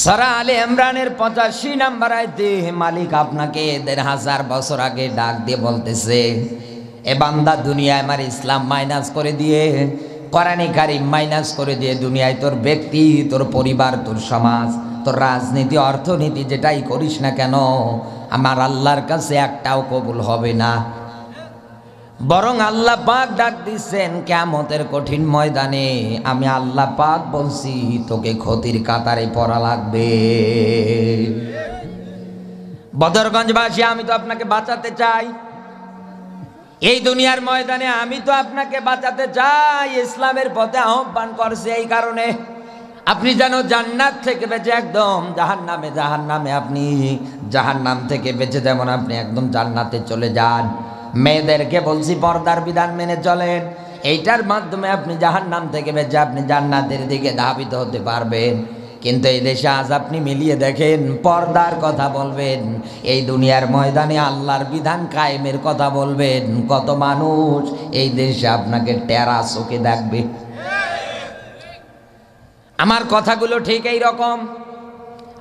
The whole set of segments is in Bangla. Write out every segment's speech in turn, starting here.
সূরা আলে ইমরানের 85 নম্বর আয়াতে মালিক আপনাকে ১৫০০ বছর আগে ডাক দিয়ে বলতেছে, এ বান্দা দুনিয়ায় আমার ইসলাম মাইনাস করে দিয়ে, কোরআনে কারীম মাইনাস করে দিয়ে দুনিয়ায় তোর ব্যক্তি, তোর পরিবার, তোর সমাজ, তোর রাজনীতি, অর্থনীতি যেটাই করিস না কেন আমার আল্লাহর কাছে একটাও কবুল হবে না। বরং আল্লাহ পাক ডাক দিচ্ছেন কিয়ামতের কঠিন ময়দানে, আমি আল্লাহ পাক বলছি তোকে ক্ষতির কাতারে পড়া লাগবে। বদরগঞ্জবাসী, আমি তো আপনাকে বাঁচাতে চাই। এই দুনিয়ার ময়দানে আমি তো আপনাকে বাঁচাতে চাই। ইসলামের পথে আহ্বান করছে এই কারণে আপনি যেন জান্নাত থেকে বেঁচে একদম জাহান্নামে আপনি জাহান্নাম থেকে বেঁচে যেমন আপনি একদম জান্নাতে চলে যান। মেয়েদেরকে বলছি পর্দার বিধান মেনে চলেন, এইটার মাধ্যমে আপনি জাহান্নাম থেকে বেঁচে আপনি জান্নাতের দিকে ধাবিত হতে পারবেন। কিন্তু এই দেশে আজ আপনি মিলিয়ে দেখেন, পর্দার কথা বলবেন, এই দুনিয়ার ময়দানে আল্লাহর বিধান কায়েমের কথা বলবেন, কত মানুষ এই দেশে আপনাকে টেরা চোখে দেখবে। আমার কথাগুলো ঠিক এই রকম।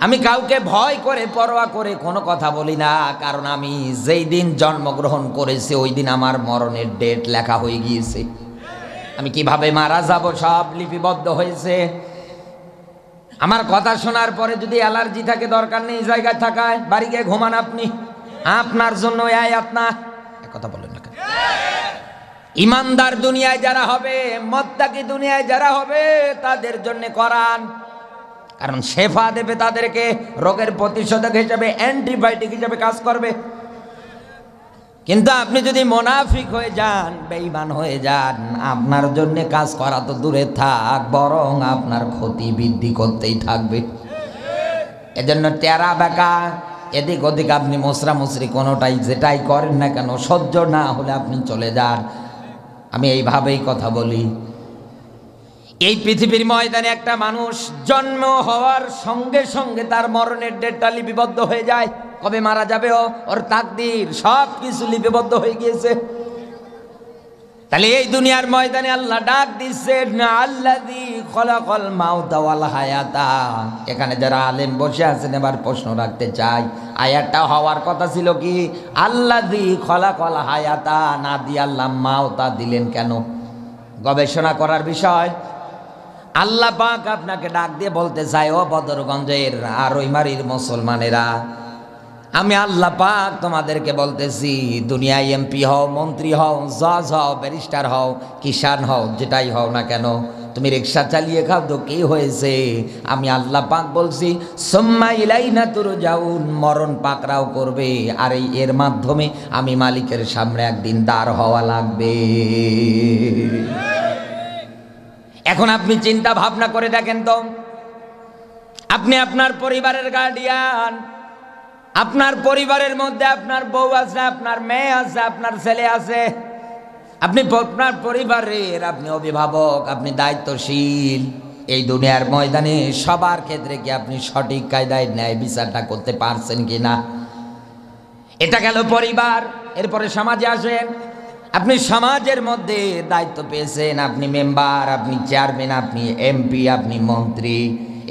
আমি কাউকে ভয় করে পরোয়া করে কোনো কথা বলি না, কারণ আমি যেই দিন জন্মগ্রহণ করেছি ওই দিন আমার মরণের ডেট লেখা হয়ে গিয়েছে। আমি কিভাবে মারা যাব সব লিপিবদ্ধ হয়েছে। আমার কথা শোনার পরে যদি অ্যালার্জি থাকে, দরকার নেই জায়গায় থাকায়, বাড়ি গিয়ে ঘুমান আপনি। আপনার জন্য এই আয়াত না, কথা বলেন না কেন? ইমানদার দুনিয়ায় যারা হবে, মুত্তাকি দুনিয়ায় যারা হবে, তাদের জন্য কোরআন, কারণ শেফা দেবে তাদেরকে, রোগের প্রতিষেধক হিসাবে, অ্যান্টিবায়োটিক হিসাবে কাজ করবে। কিন্তু আপনি যদি মুনাফিক হয়ে যান, বেঈমান হয়ে যান, আপনার জন্য কাজ করা তো দূরে থাক, বরং আপনার ক্ষতি বৃদ্ধি করতেই থাকবে। এজন্য টেরা বেকা এদিক ওদিক আপনি মোসরামুসরি কোনোটাই যেটাই করেন না কেন, সহ্য না হলে আপনি চলে যান। আমি এইভাবেই কথা বলি। এই পৃথিবীর ময়দানে একটা মানুষ জন্ম হওয়ার সঙ্গে সঙ্গে তার মরণের ডেটটা লিপিবদ্ধ হয়ে যায়, কবে মারা যাবে ওর তাকদীর সব কিছু লিপিবদ্ধ হয়ে গিয়েছে। তাহলে এই দুনিয়ার ময়দানে আল্লাহ ডাক দিচ্ছে, আল্লাযী খলাকাল মাউতা ওয়াল হায়াতা। এখানে যারা আলেম বসে আছেন এবার প্রশ্ন রাখতে চাই, আয়াতটা হওয়ার কথা ছিল কি আল্লাযী খলাকাল হায়াতা, না দিয়ে আল্লাহ মাউতা দিলেন কেন? গবেষণা করার বিষয়। আল্লাহ পাক আপনাকে ডাক দিয়ে বলতে চাই, ও বদরগঞ্জের আর ওইমারির মুসলমানেরা, আমি আল্লাহ পাক তোমাদেরকে বলতেছি, দুনিয়ায় এমপি হও, মন্ত্রী হও, জজ হও, ব্যারিস্টার হও, কিষান হও, যেটাই হও না কেন, তুমি রিক্সা চালিয়ে খাও তো কি হয়েছে? আমি আল্লাহ পাক বলছি, সুম্মা ইলাইনা তুরজাউন, মরণ পাকড়াও করবে, আর এর মাধ্যমে আমি মালিকের সামনে একদিন দাঁড় হওয়া লাগবে। এখন আপনি চিন্তা ভাবনা করে দেখেন তো, আপনি আপনার পরিবারের গার্ডিয়ান, আপনার পরিবারের মধ্যে আপনার বউ আছে, আপনার মেয়ে আছে, আপনার ছেলে আছে, আপনি আপনার পরিবারের আপনি অভিভাবক, আপনি দায়িত্বশীল। এই দুনিয়ার ময়দানে সবার ক্ষেত্রে কি আপনি সঠিক কায়দায় ন্যায় বিচারটা করতে পারছেন কিনা? এটা গেল পরিবার। এরপরে সমাজে আসেন। আপনি সমাজের মধ্যে দায়িত্ব পেয়েছেন, আপনি মেম্বার, আপনি চেয়ারম্যান, আপনি এমপি, আপনি মন্ত্রী,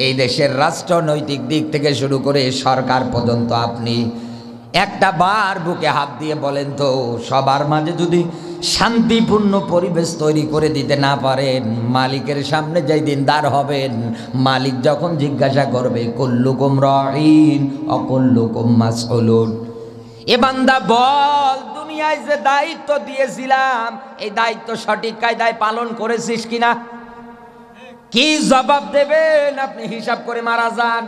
এই দেশের রাষ্ট্রনৈতিক দিক থেকে শুরু করে সরকার পর্যন্ত। আপনি একটা বার বুকে হাত দিয়ে বলেন তো, সবার মাঝে যদি শান্তিপূর্ণ পরিবেশ তৈরি করে দিতে না পারেন, মালিকের সামনে যেই দিন দাঁড় হবেন, মালিক যখন জিজ্ঞাসা করবে কুল্লুকুম রাঈন ওয়া কুল্লুকুম মাসউলুন, এ বান্দা বল, দুনিয়ায় যে দায়িত্ব দিয়েছিলাম এই দায়িত্ব সঠিক কায়দায় পালন করেছিস কিনা? কি জবাব দেবেন? আপনি হিসাব করে মারা যান।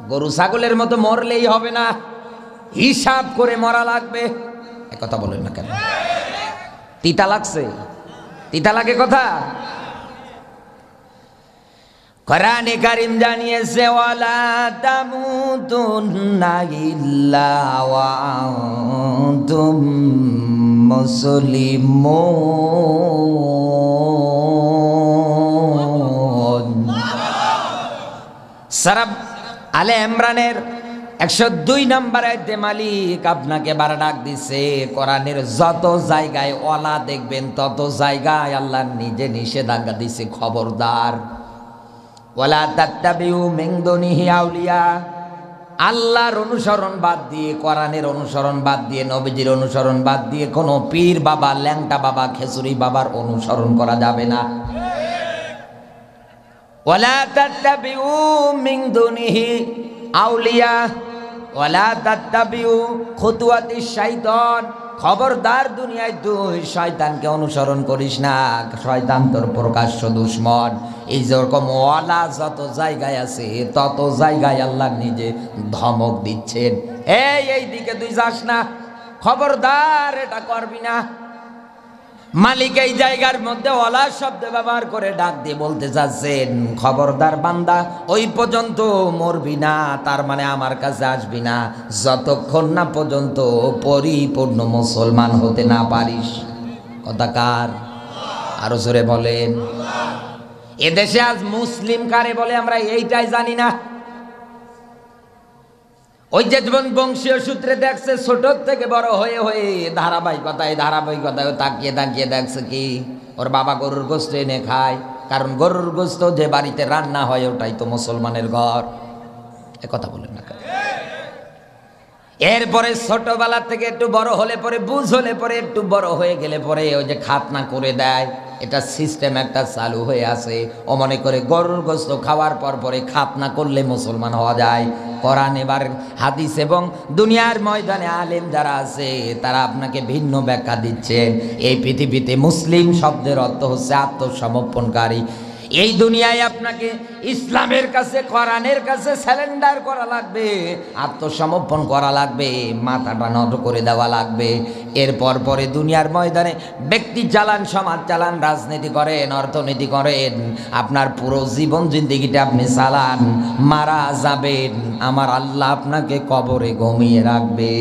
গরু ছাগলের মতো মরলেই হবে না, হিসাব করে মরা লাগবে। কথা বলেন না কেন? তিতা লাগছে? তিতা লাগে কথা? কোরআনে কারীম জানিয়েছে, ওয়ালা তামুতুন্না ইল্লা ওয়া আনতুম মুসলিমুন। সূরা আলে ইমরানের 102 নম্বর আয়াতে মালিক আপনাকে বার ডাক দিছে। কোরআনের যত জায়গায় ওয়ালা দেখবেন তত জায়গায় আল্লাহ নিজে নিষেধাজ্ঞা দিছে, খবরদার ওয়ালা তাত্তাবিউ মিন দুনিহি আউলিয়া, আল্লাহর অনুসরণ বাদ দিয়ে, কোরআনের অনুসরণ বাদ দিয়ে, নবীজির অনুসরণ বাদ দিয়ে কোনো পীর বাবা, ল্যাংটা বাবা, খেসুরি বাবার অনুসরণ করা যাবে না। ওয়ালা তাত্তাবিউ মিন দুনিহি আউলিয়া ওয়ালা তাত্তাবিউ খুতুওয়াতিশ শাইতান, খবরদার দুনিয়ায় তুই শয়তানকে অনুসরণ করিস না, শয়তান তোর প্রকাশ্য দুশমন। এই যেরকম ওয়ালা যত জায়গায় আছে তত জায়গায় আল্লাহ নিজে ধমক দিচ্ছেন, এই দিকে তুই যাস না, খবরদার এটা করবি না। মালিক এই জায়গার মধ্যে ওয়ালা শব্দ ব্যবহার করে ডাক দিয়ে বলতে চাচ্ছেন, খবরদার বান্দা, ওই পর্যন্ত মরবি না, তার মানে আমার কাছে আসবি না যতক্ষণ না পর্যন্ত পরিপূর্ণ মুসলমান হতে না পারিস। কথা কার? আরো জোরে বলেন। এদেশে আজ মুসলিম কারে বলে আমরা এইটাই জানি না। ওই যে বংশীয় সূত্রে দেখছে, ছোট থেকে বড় হয়ে হয়ে ধারাবাহিকতায় তাকিয়ে তাকিয়ে দেখছে কি ওর বাবা গরুর গোস্ত এনে খায়, কারণ গরুর গোস্ত যে বাড়িতে রান্না হয় ওটাই তো মুসলমানের ঘর। এ কথা বলেন না। এরপরে ছোটবেলা থেকে একটু বড় হলে পরে, বুঝ হলে পরে, একটু বড় হয়ে গেলে পরে ওই যে খাতনা করে দেয়, এটা সিস্টেম একটা চালু হয়ে আছে। ও মনে করে গরুর গোস্ত খাওয়ার পর পরে খাতনা করলে মুসলমান হওয়া যায়। কোরআন এবার হাদিস এবং দুনিয়ার ময়দানে আলেম যারা আছে তারা আপনাকে ভিন্ন ব্যাখ্যা দিচ্ছেন। এই পৃথিবীতে মুসলিম শব্দের অর্থ হচ্ছে আত্মসমর্পণকারী। এই দুনিয়ায় আপনাকে ইসলামের কাছে, কোরআনের কাছে স্যালেন্ডার করা লাগবে, আত্মসমর্পণ করা লাগবে, মাথাটা নত করে দেওয়া লাগবে। এরপর পরে দুনিয়ার ময়দানে ব্যক্তি চালান, সমাজ চালান, রাজনীতি করেন, অর্থনীতি করেন, আপনার পুরো জীবন জিন্দেগিটা আপনি চালান, মারা যাবেন, আমার আল্লাহ আপনাকে কবরে ঘুমিয়ে রাখবে।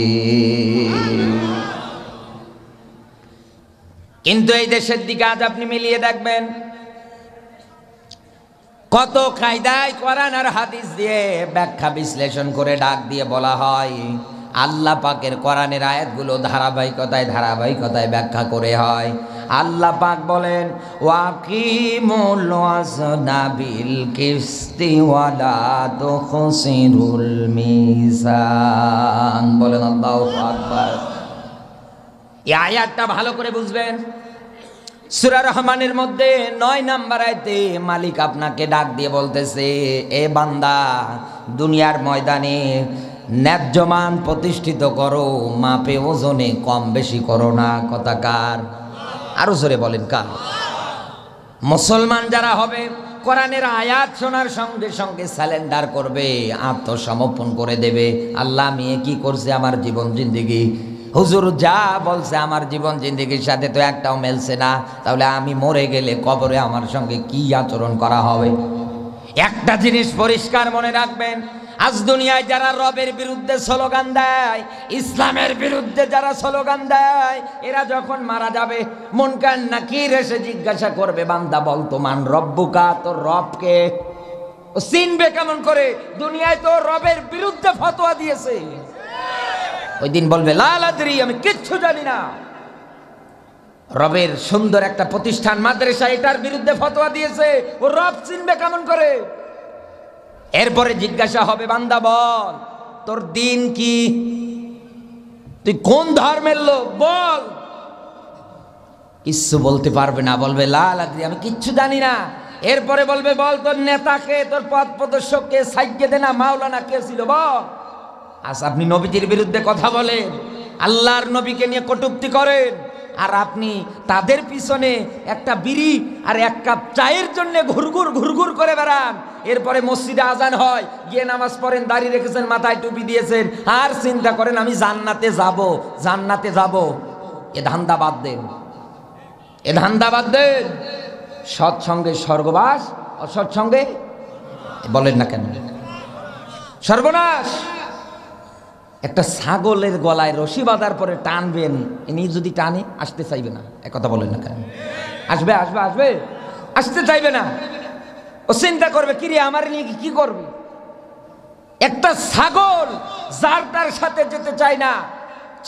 কিন্তু এই দেশের দিকে আজ আপনি মিলিয়ে দেখবেন, কত কায়দায় কোরআন আর হাদিস দিয়ে ব্যাখ্যা বিশ্লেষণ করে ডাক দিয়ে বলা হয়। আল্লাহ পাকের কোরআনের আয়াতগুলো ধারাবাহিকতায় ব্যাখ্যা করে হয়। আল্লাহ পাক বলেন, ওয়াকিমুল ওয়াজনা বিল কিসতি ওয়ালা তুখসিরুল মিজান। বলেন আল্লাহু আকবার। এই আয়াতটা ভালো করে বুঝবেন। সূরা রহমানের মধ্যে 9 নম্বর আয়াতে মালিক আপনাকে ডাক দিয়ে বলতেছে, এ বান্দা, দুনিয়ার ময়দানে ন্যায্য মান প্রতিষ্ঠিত করো, মাপে ওজনে কম বেশি করো না। কথা কার? আরো জোরে বলেন কার? মুসলমান যারা হবে কোরআনের আয়াত শোনার সঙ্গে সঙ্গে স্যালেন্ডার করবে, আত্মসমর্পণ করে দেবে। আল্লাহ আমি কি করছে আমার জীবন জিন্দেগি, হুজুর যা বলছে আমার জীবন জিন্দেগির সাথে তো একটাও মেলছে না, তাহলে আমি মরে গেলে কবরে আমার সঙ্গে কি আচরণ করা হবে? একটা জিনিস পরিষ্কার মনে রাখবেন, আজ দুনিয়ায় যারা রবের বিরুদ্ধে স্লোগান দেয়, ইসলামের বিরুদ্ধে যারা স্লোগান দেয়, এরা যখন মারা যাবে মুনকার নাকির এসে জিজ্ঞাসা করবে, বান্দা বল তো মান রব্বুকা, তোর রবকে ও চিনবে কেমন করে? দুনিয়ায় তো রবের বিরুদ্ধে ফতোয়া দিয়েছে। ওই দিন বলবে লা আদরি, আমি কিচ্ছু জানি না। রবের সুন্দর একটা প্রতিষ্ঠান মাদ্রাসা এটার বিরুদ্ধে ফতোয়া দিয়েছে, ও রব চিনবে কেমন করে? এরপরে জিজ্ঞাসা হবে, বান্দা বল তোর দিন কি, তুই কোন ধর্মের লোক বল। কিচ্ছু বলতে পারবে না, বলবে লা আদরি, আমি কিচ্ছু জানি না। এরপরে বলবে বল তোর নেতাকে, তোর পথ প্রদর্শককে, সাইয়েদেনা মাওলানা কে ছিল বল। আজ আপনি নবীজির বিরুদ্ধে কথা বলেন, আল্লাহর নবীকে নিয়ে কটূক্তি করেন, আর আপনি তাদের পিছনে একটা বিড়ি আর এক কাপ চায়ের জন্য ঘুরঘুর করে বেড়ান। এরপরে মসজিদে আজান হয়, গিয়ে নামাজ পড়েন, দাড়ি রেখেছেন, মাথায় টুপি দিয়েছেন, আর চিন্তা করেন আমি জান্নাতে যাব। এ ধান্দা বাদ দেন, এ ধান্দা বাদ দেন। সৎসঙ্গে স্বর্গবাস, অসৎসঙ্গে বলেন না কেন সর্বনাশ। একটা ছাগলের গলায় রশি বাঁধার পরে টানবেন, ইনি যদি টানে আসতে চাইবে না। একথা বলেন না কেন? আসবে আসতে চাইবে না। ও চিন্তা করবে, কিরে আমার নিয়ে কি করবে? একটা ছাগল যার তার সাথে যেতে চায় না,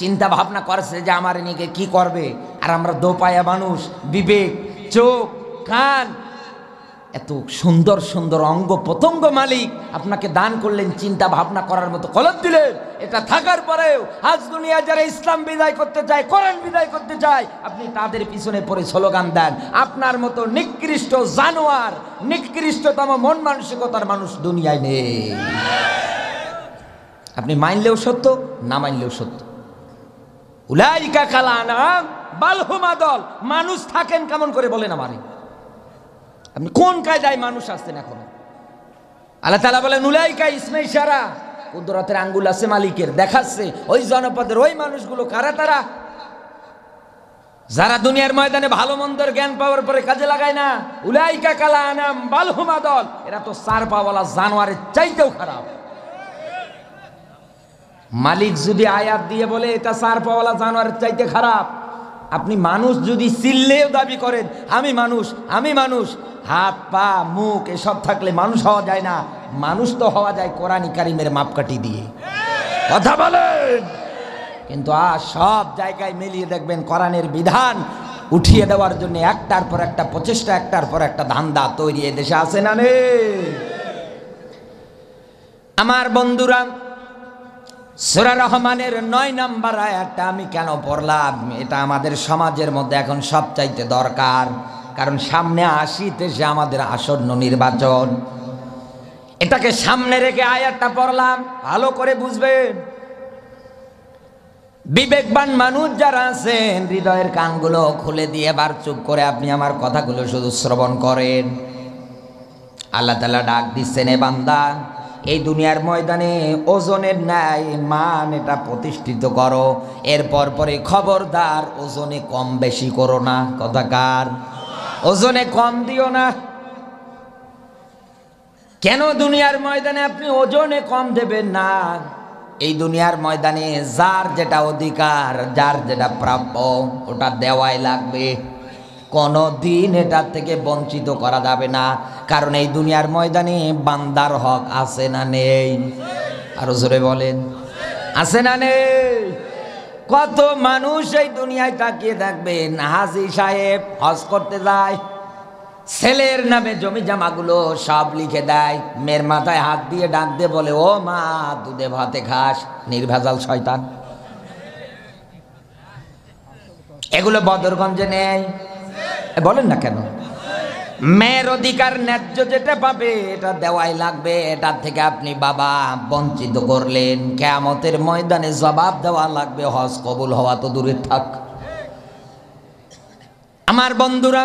চিন্তা ভাবনা করছে যে আমার নিয়ে কি করবে। আর আমরা দোপায়া মানুষ, বিবেক, চোখ, কান, এত সুন্দর সুন্দর অঙ্গ প্রত্যঙ্গ মালিক আপনাকে দান করলেন, চিন্তা ভাবনা করার মতো কলম দিলেন। এটা থাকার পরেও আজ দুনিয়া যারা ইসলাম বিদায় করতে চায়, কোরআন বিদায় করতে চায়, আপনি তাদের পিছনে পড়ে স্লোগান দেন। আপনার মতো নিকৃষ্ট জানোয়ার, নিকৃষ্টতম মন মানসিকতার মানুষ দুনিয়ায় নেই। আপনি মানলেও সত্য, না মানলেও সত্য। উলাইকা কাল আনআম বাল হুম আদল। মানুষ থাকেন কেমন করে বলেন আমারে? আপনি কোন কায়দায় মানুষ আসছেন এখন? আল্লাহ তাআলা বলেন উলাইকা ইসমে ইশারা, কুদরতের আঙ্গুল আছে মালিকের, দেখাচ্ছে ওই জনপদের ওই মানুষগুলো কারা? তারা যারা দুনিয়ার ময়দানে ভালো মন্দের জ্ঞান পাওয়ার পরে কাজে লাগায় না। উলাইকা কাল আনআম বাল হুম আদল, এরা তো চার পাওয়ালা জানোয়ারের চাইতেও খারাপ। মালিক যদি আয়াত দিয়ে বলে এটা চার পাওয়ালা জানোয়ারের চাইতে খারাপ, আপনি মানুষ যদি চিল্লেও দাবি করেন আমি মানুষ, আমি মানুষ, হাত পা মুখ এসব থাকলে মানুষ হওয়া যায় না। মানুষ তো হওয়া যায় কোরআন কারীমের মাপকাঠি দিয়ে। কথা বলেন। কিন্তু সব জায়গায় মিলিয়ে দেখবেন কোরআনের বিধান উঠিয়ে দেওয়ার জন্য একটার পর একটা প্রচেষ্টা, একটার পর একটা ধান্দা তৈরি এদেশে আছে না নেই? আমার বন্ধুরা, সূরা রহমানের 9 নম্বর আয়াতটা আমি কেন পড়লাম? এটা আমাদের সমাজের মধ্যে এখন সবচাইতে দরকার, কারণ সামনে আসিতেছে আমাদের আসন্ন নির্বাচন। এটাকে সামনে রেখে আয়াতটা পড়লাম, ভালো করে বুঝবেন। বিবেকবান মানুষ যারা আছেন হৃদয়ের কানগুলো খুলে দিয়ে এবার চুপ করে আপনি আমার কথাগুলো শুধু শ্রবণ করেন। আল্লাহ তাআলা ডাক দিচ্ছেন, এ বান্দা, এই দুনিয়ার ময়দানে ওজনের ন্যায় মান এটা প্রতিষ্ঠিত করো। এরপর পরে খবরদার ওজনে কম বেশি করো না। কথাকার ওজনে কম দিও না। কেন দুনিয়ার ময়দানে আপনি ওজনে কম দেবেন না? এই দুনিয়ার ময়দানে যার যেটা অধিকার, যার যেটা প্রাপ্য ওটা দেওয়াই লাগবে। কোনো দিন এটার থেকে বঞ্চিত করা যাবে না। কারণ এই দুনিয়ার ময়দানে বান্দার হক আছে না নেই? আরো জোরে বলেন, আছে না নেই? কত মানুষ এই দুনিয়ায় তাকিয়ে দেখবেন, হাজী সাহেব হজ করতে যায়, ছেলের নামে জমি জামাগুলো সব লিখে দেয়, মেয়ের মাথায় হাত দিয়ে ডাক দিয়ে বলে, ও মা দুধে ভাতে খাস, নির্ভেজাল শয়তান। এগুলো বদরগঞ্জে নেই? বলেন না কেন? মেয়ের অধিকার ন্যায্য যেটা পাবে এটা দেওয়াই লাগবে। এটার থেকে আপনি বাবা বঞ্চিত করলেন, কিয়ামতের ময়দানে জবাব দেওয়া লাগবে। হজ কবুল হওয়া তো দূরে থাক। আমার বন্ধুরা,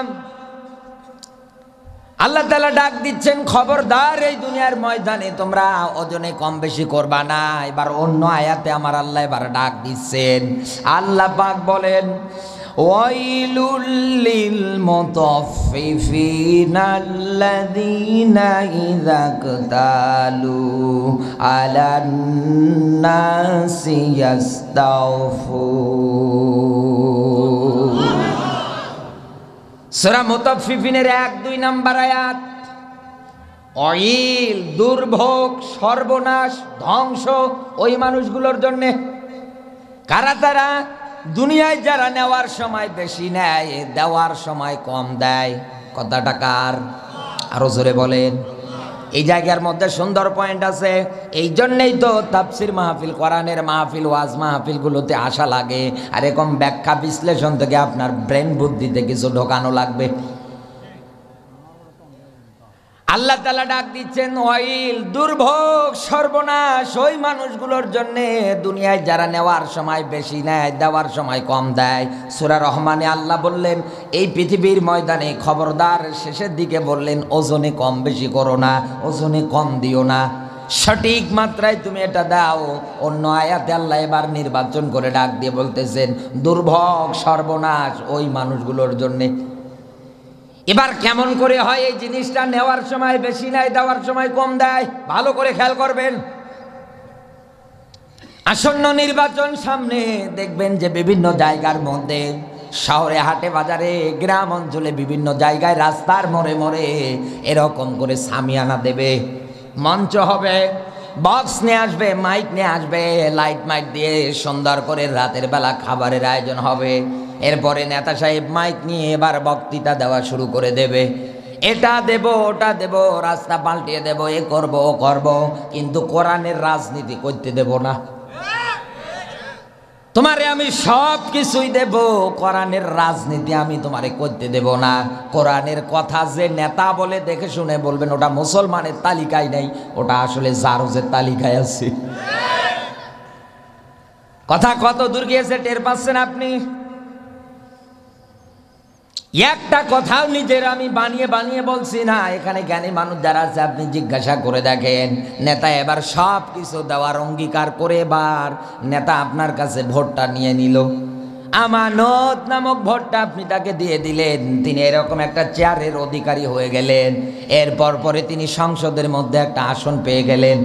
আল্লাহ তাআলা ডাক দিচ্ছেন, খবরদার এই দুনিয়ার ময়দানে তোমরা ওজনে কম বেশি করবা না। এবার অন্য আয়াতে আমার আল্লাহ এবার ডাক দিচ্ছেন। আল্লাহ পাক বলেন, ওয়াইলুল লিল মুতাফফিফিনা আল্লাযীনা ইযা ক্তালু আলান নাসি ইস্তাওফুন। সূরা মুতাফফিফিনের 1-2 নম্বর আয়াত। অইল, দুর্ভোগ, সর্বনাশ, ধ্বংস ওই মানুষগুলোর জন্যে। কারা তারা? দুনিয়ায় যারা নেওয়ার সময় বেশি নেয়, দেওয়ার সময় কম দেয়। কথাটা কার? আরো জোরে বলেন। এই জায়গার মধ্যে সুন্দর পয়েন্ট আছে। এই জন্যই তো তাফসির মাহফিল, কোরআনের মাহফিল, ওয়াজ মাহফিলগুলোতে আসা লাগে। আর এরকম ব্যাখ্যা বিশ্লেষণ থেকে আপনার ব্রেন বুদ্ধিতে কিছু ঢোকানো লাগবে। আল্লাহ তাআলা ডাক দিচ্ছেন, ওয়াইল, দুর্ভোগ, সর্বনাশ ওই মানুষগুলোর জন্য দুনিয়ায় যারা নেওয়ার সময় বেশি নেয়, দেওয়ার সময় কম দেয়। সূরা রহমানে আল্লাহ বললেন, এই পৃথিবীর ময়দানে খবরদার, শেষের দিকে বললেন ওজনে কম বেশি করো না, ওজনে কম দিও না, সঠিক মাত্রায় তুমি এটা দাও। অন্য আয়াতে আল্লাহ এবার নির্বাচন করে ডাক দিয়ে বলতেছেন, দুর্ভোগ, সর্বনাশ ওই মানুষগুলোর জন্যে। এবার কেমন করে হয় এই জিনিসটা? নেওয়ার সময় বেশি নেয়, দেওয়ার সময় কম দেয়। ভালো করে খেয়াল করবেন। আসন্ন নির্বাচন সামনে, দেখবেন যে বিভিন্ন জায়গার মধ্যে, শহরে, হাটে বাজারে, গ্রাম অঞ্চলে বিভিন্ন জায়গায় রাস্তার মোড়ে মোড়ে এরকম করে সামিয়ানা দেবে, মঞ্চ হবে, বক্স নিয়ে আসবে, মাইক নিয়ে আসবে, লাইট মাইট দিয়ে সুন্দর করে রাতের বেলা খাবারের আয়োজন হবে। এরপরে নেতা সাহেব মাইক নিয়ে এবার বক্তৃতা দেওয়া শুরু করে দেবে। এটা দেব ওটা দেব, রাস্তা পাল্টিয়ে দেব, এ করব ও করব, কিন্তু কোরআনের রাজনীতি করতে দেব না। তোমারে আমি সব কিছুই দেব, কোরআনের রাজনীতি আমি তোমারে করতে দেব না। কোরআনের কথা যে নেতা বলে দেখে শুনে বলবেন ওটা মুসলমানের তালিকায় নেই, ওটা আসলে জারজের তালিকায় আছে। কথা কত দূর গিয়েছে টের পাচ্ছেন আপনি? একটা কথাও নিজের আমি বানিয়ে বানিয়ে বলছি না। এখানে জ্ঞানী মানুষ যারা আছে আপনি জিজ্ঞাসা করে দেখেন, নেতা এবার সব কিছু দেওয়ার অঙ্গীকার করে এবার নেতা আপনার কাছে ভোটটা নিয়ে নিল, আমানত নামক ভোটটা আপনি তাকে দিয়ে দিলেন, তিনি এরকম একটা চেয়ারের অধিকারী হয়ে গেলেন। এরপর পরে তিনি সংসদের মধ্যে একটা আসন পেয়ে গেলেন।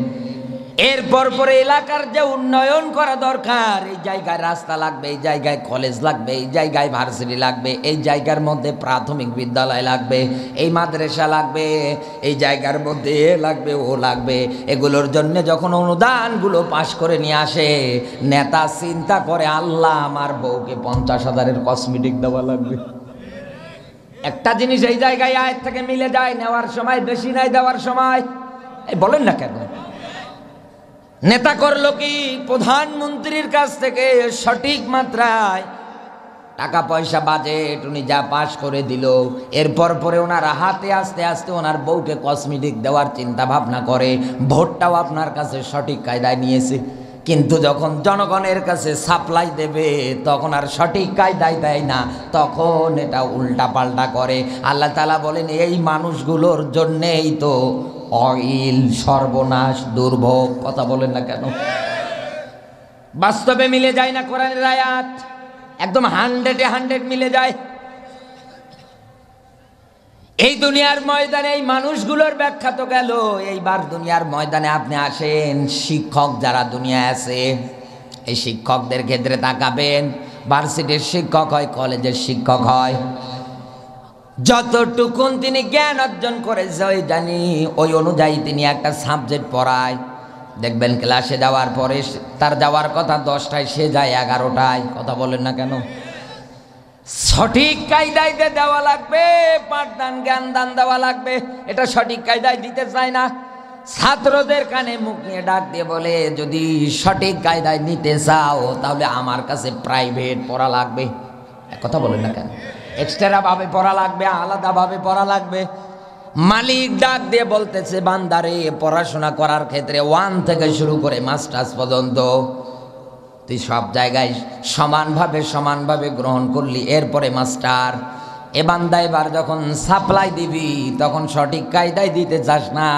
এরপর পরে এলাকার যে উন্নয়ন করা দরকার, এই জায়গায় রাস্তা লাগবে, এই জায়গায় কলেজ লাগবে, এই জায়গায় ভার্সিটি লাগবে, এই জায়গার মধ্যে প্রাথমিক বিদ্যালয় লাগবে, এই মাদ্রাসা লাগবে, এই জায়গার মধ্যে এ লাগবে ও লাগবে, এগুলোর জন্য যখন অনুদানগুলো পাশ করে নিয়ে আসে, নেতা চিন্তা করে আল্লাহ আমার বউকে 50,000-এর কসমেটিক দেওয়া লাগবে। একটা জিনিস এই জায়গায় আয়ের থেকে মিলে যায়, নেওয়ার সময় বেশি নাই, দেওয়ার সময় এই বলেন না কেন? নেতা করলো কি, প্রধানমন্ত্রীর কাছ থেকে সঠিক মাত্রায় টাকা পয়সা বাজেট উনি যা পাশ করে দিল, এরপর পরে ওনার হাতে আস্তে আস্তে ওনার বউকে কসমেটিক দেওয়ার চিন্তা ভাবনা করে, ভোটটাও আপনার কাছে সঠিক কায়দায় নিয়েছে। কিন্তু যখন জনগণের কাছে সাপ্লাই দেবে তখন আর সঠিক কায়দায় দেয় না, তখন এটা উল্টা পাল্টা করে। আল্লাহ তাআলা বলেন এই মানুষগুলোর জন্যেই তো অইল সর্বনাশ দুর্ভোগ। কথা বলেন না কেন? বাস্তবে মিলে যায় না কোরআনের আয়াত? একদম 100-এ 100 মিলে যায়। এই দুনিয়ার ময়দানে এই মানুষগুলোর ব্যাখ্যা তো গেল, এইবার দুনিয়ার ময়দানে আপনি আসেন, শিক্ষক যারা দুনিয়ায় আছে এই শিক্ষকদের ক্ষেত্রে তাকাবেন। ভার্সিটির শিক্ষক হয়, কলেজের শিক্ষক হয়, যতটুকুন তিনি জ্ঞান অর্জন করেছে ওই জানি ওই অনুযায়ী তিনি একটা সাবজেক্ট পড়ায়। দেখবেন ক্লাসে যাওয়ার পরে তার যাওয়ার কথা 10টায়, সে যায় 11টায়। কথা বলেন না কেন? সঠিক কায়দায় দেওয়া লাগবে, পাঠদান জ্ঞান দান দেওয়া লাগবে, এটা সঠিক কায়দায় দিতে চায় না। ছাত্রদের কানে মুখ নিয়ে ডাক দিয়ে বলে যদি সঠিক কায়দায় নিতে চাও তাহলে আমার কাছে প্রাইভেট পড়া লাগবে। কথা বলেন না কেন? এক্সট্রা ভাবে পড়া লাগবে, আলাদা ভাবে পড়া লাগবে। মালিক ডাক দিয়ে বলতেছে বান্দারে পড়াশোনা করার ক্ষেত্রে 1 থেকে শুরু করে মাস্টার্স পর্যন্ত তুই সব জায়গায় সমানভাবে গ্রহণ করলি, এরপরে মাস্টার। এ বান্দা এবার যখন সাপ্লাই দিবি তখন সঠিক কায়দায় দিতে চাস না,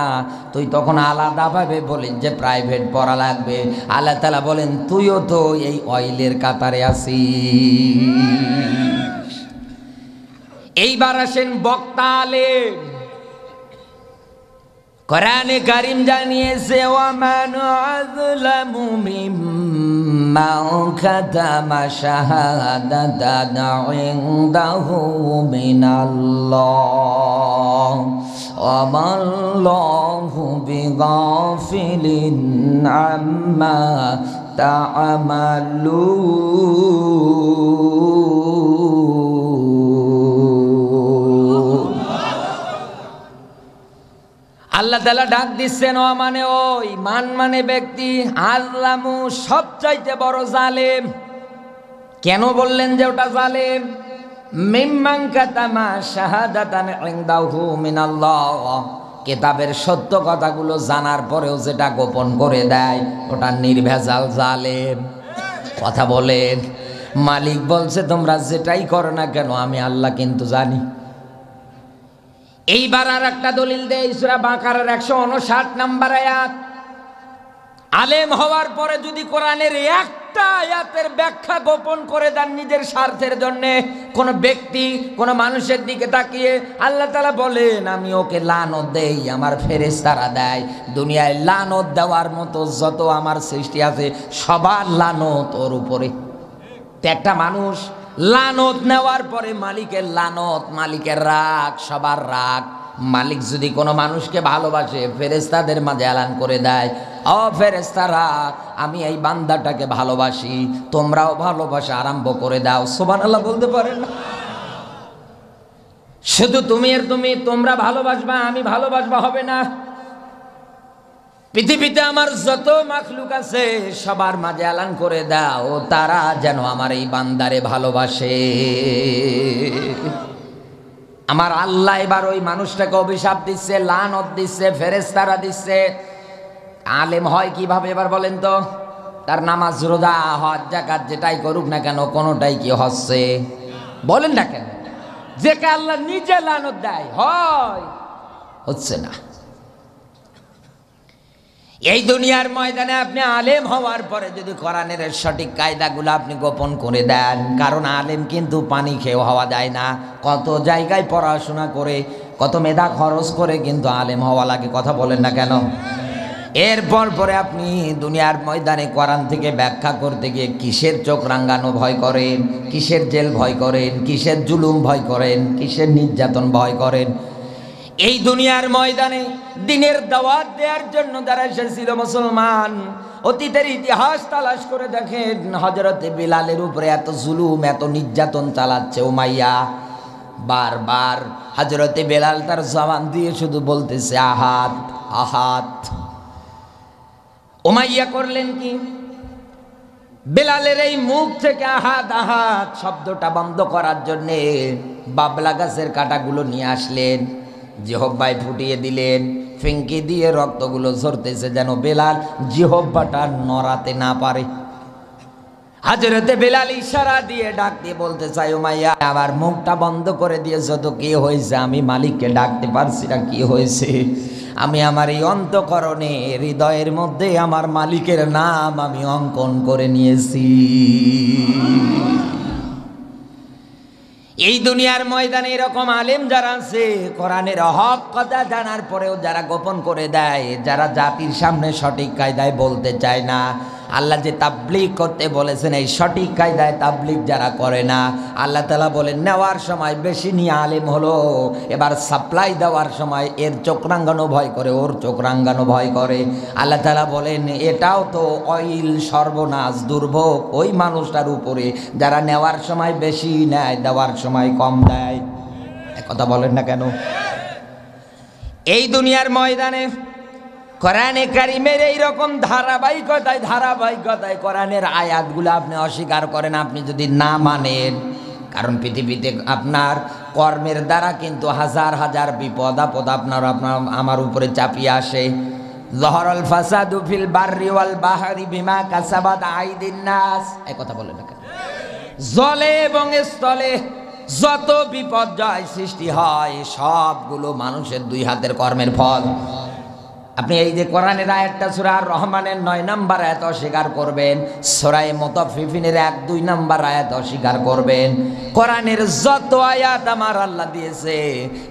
তুই তখন আলাদাভাবে বলিস যে প্রাইভেট পড়া লাগবে। আল্লাহ তাআলা বলেন তুইও তো এই অয়েলের কাতারে আছিস। এইবার আসেন বক্তা আলেম। কোরআনে কারীম জানিয়েছে ওয়ামান আযলামু মিম্মান কাতামা শাহাদাতান ইনদাহু মিনাল্লাহ ওয়ামাল্লাহু বিগাফিলিন আম্মা তা'মালুন। আল্লাহ তাআলা ডাক দিচ্ছেন ও মানে ওই মানে ব্যক্তি, আযলামু সবচাইতে বড় জালেম। কেন বললেন যে ওটা জালেম? মিম্মান কাতামা শাহাদাতান ইনদাহু মিনাল্লাহ, কিতাবের সত্য কথাগুলো জানার পরেও যেটা গোপন করে দেয় ওটা নির্ভেজাল জালেম। কথা বলেন। মালিক বলছে তোমরা যেটাই করো না কেন আমি আল্লাহ কিন্তু জানি। এইবার আর একটা দলিল দেয় সূরা বাকারার 159 নম্বর আয়াত। আলেম হওয়ার পরে যদি কোরআনের একটা আয়াতের ব্যাখ্যা গোপন করে দেন নিজের স্বার্থের জন্য, কোন ব্যক্তি কোন মানুষের দিকে তাকিয়ে, আল্লাহ তাআলা বলেন আমি ওকে লানত দেই, আমার ফেরেশতারা দেয়। দুনিয়ায় লানত দেওয়ার মতো যত আমার সৃষ্টি আছে সবার লানত ওর উপরে। একটা মানুষ লানত নেওয়ার পরে মালিকের লানত, মালিকের রাগ, সবার রাগ। মালিক যদি কোনো মানুষকে ভালোবাসে ফেরেশতাদের মাঝে এলান করে দেয়, ও ফেরেশতারা আমি এই বান্দাটাকে ভালোবাসি, তোমরাও ভালোবাসা আরম্ভ করে দাও। সুবহানাল্লাহ বলতে পারেন না? শুধু তুমি আর তুমি, তোমরা ভালোবাসবা আমি ভালোবাসবা হবে না। পৃথিবীতে আমার যত মাখলুক আছে সবার মাঝে এলান করে দাও তারা যেন আমার এই বান্দারে ভালোবাসে। আমার আল্লাহ এবার ওই মানুষটাকে অভিশাপ দিচ্ছে, লানত দিচ্ছে, ফেরেশতারা দিচ্ছে। আলেম হয় কিভাবে এবার বলেন তো? তার নামাজ রোজা হজ যাকাত যেটাই করুক না কেন কোনোটাই কি হচ্ছে? বলেন না কেন? যে কে আল্লাহ নিজে লানত দেয় হয়, হচ্ছে না। এই দুনিয়ার ময়দানে আপনি আলেম হওয়ার পরে যদি কোরআনের সঠিক কায়দাগুলো আপনি গোপন করে দেন, কারণ আলেম কিন্তু পানি খেয়েও হওয়া যায় না। কত জায়গায় পড়াশোনা করে, কত মেধা খরচ করে কিন্তু আলেম হওয়া লাগে। কথা বলেন না কেন? এরপর পরে আপনি দুনিয়ার ময়দানে কোরআন থেকে ব্যাখ্যা করতে গিয়ে কিসের চোখ রাঙ্গানো ভয় করেন, কিসের জেল ভয় করেন, কিসের জুলুম ভয় করেন, কিসের নির্যাতন ভয় করেন। এই দুনিয়ার ময়দানে দিনের দাওয়াত দেওয়ার জন্য যারা এসেছিল মুসলমান, অতীতের ইতিহাস তালাশ করে দেখেন হযরতে বিলালের উপরে এত জুলুম এত নির্যাতন চালাচ্ছে উমাইয়া। বারবার হযরতে বিলাল তার জবান দিয়ে শুধু বলতেছে আহাত আহাত। উমাইয়া করলেন কি? বেলালের এই মুখ থেকে আহাত আহাত শব্দটা বন্ধ করার জন্যে বাবলা গাছের কাঁটাগুলো নিয়ে আসলেন, জিহব্বায় ফুটিয়ে দিলেন, ফিঙ্কি দিয়ে রক্তগুলো ঝরতেছে যেন বেলাল জিহব্বাটা নড়াতে না পারে। হযরতে বেলাল ইশারা দিয়ে ডাক দিয়ে বলতে চাই উমাইয়া আবার মুখটা বন্ধ করে দিয়েছ তো, কি হয়েছে? আমি মালিককে ডাকতে পারছি না, কি হয়েছে? আমি আমার এই অন্তঃকরণে হৃদয়ের মধ্যে আমার মালিকের নাম আমি অঙ্কন করে নিয়েছি। এই দুনিয়ার ময়দানে এরকম আলেম যারা আছে কোরআনের হক কথা জানার পরেও যারা গোপন করে দেয়, যারা জাতির সামনে সঠিক কায়দায় বলতে চায় না, আল্লাহ যে তাবলীগ করতে বলেছেন এই সঠিক কায়দায় তাবলীগ যারা করে না, আল্লাহ তাআলা বলেন নেওয়ার সময় বেশি নিয়ে আলেম হলো, এবার সাপ্লাই দেওয়ার সময় এর চোখ রাঙ্গানো ভয় করে, ওর চোখ রাঙ্গানো ভয় করে। আল্লাহ তাআলা বলেন এটাও তো অইল সর্বনাশ দুর্ভোগ ওই মানুষটার উপরে যারা নেওয়ার সময় বেশি নেয় দেওয়ার সময় কম দেয়। কথা বলেন না কেন? এই দুনিয়ার ময়দানে কোরআনে কারিমের এইরকম ধারাবাহিকতায় কোরআনের আয়াতগুলো আপনি অস্বীকার করেন, আপনি যদি না মানেন, কারণ পৃথিবীতে আপনার কর্মের দ্বারা কিন্তু হাজার হাজার বিপদ আপদ আপনার আমার উপরে চাপিয়ে আসে। যহরাল ফাসাদু ফিল বাররি ওয়াল বাহরি বিমা কাসাবাত আইদিন নাস। এই কথা বলেন না কেন? জলে এবং স্থলে যত বিপর্যয় সৃষ্টি হয় সবগুলো মানুষের দুই হাতের কর্মের ফল। আপনি এই যে কোরআনের আয়াতটা সূরা আর রহমানের 9 নম্বর আয়াত অস্বীকার করবেন, সূরা মুতাফফিফিনের 1-2 নম্বর আয়াত অস্বীকার করবেন। কোরআনের যত আয়াত আমার আল্লাহ দিয়েছে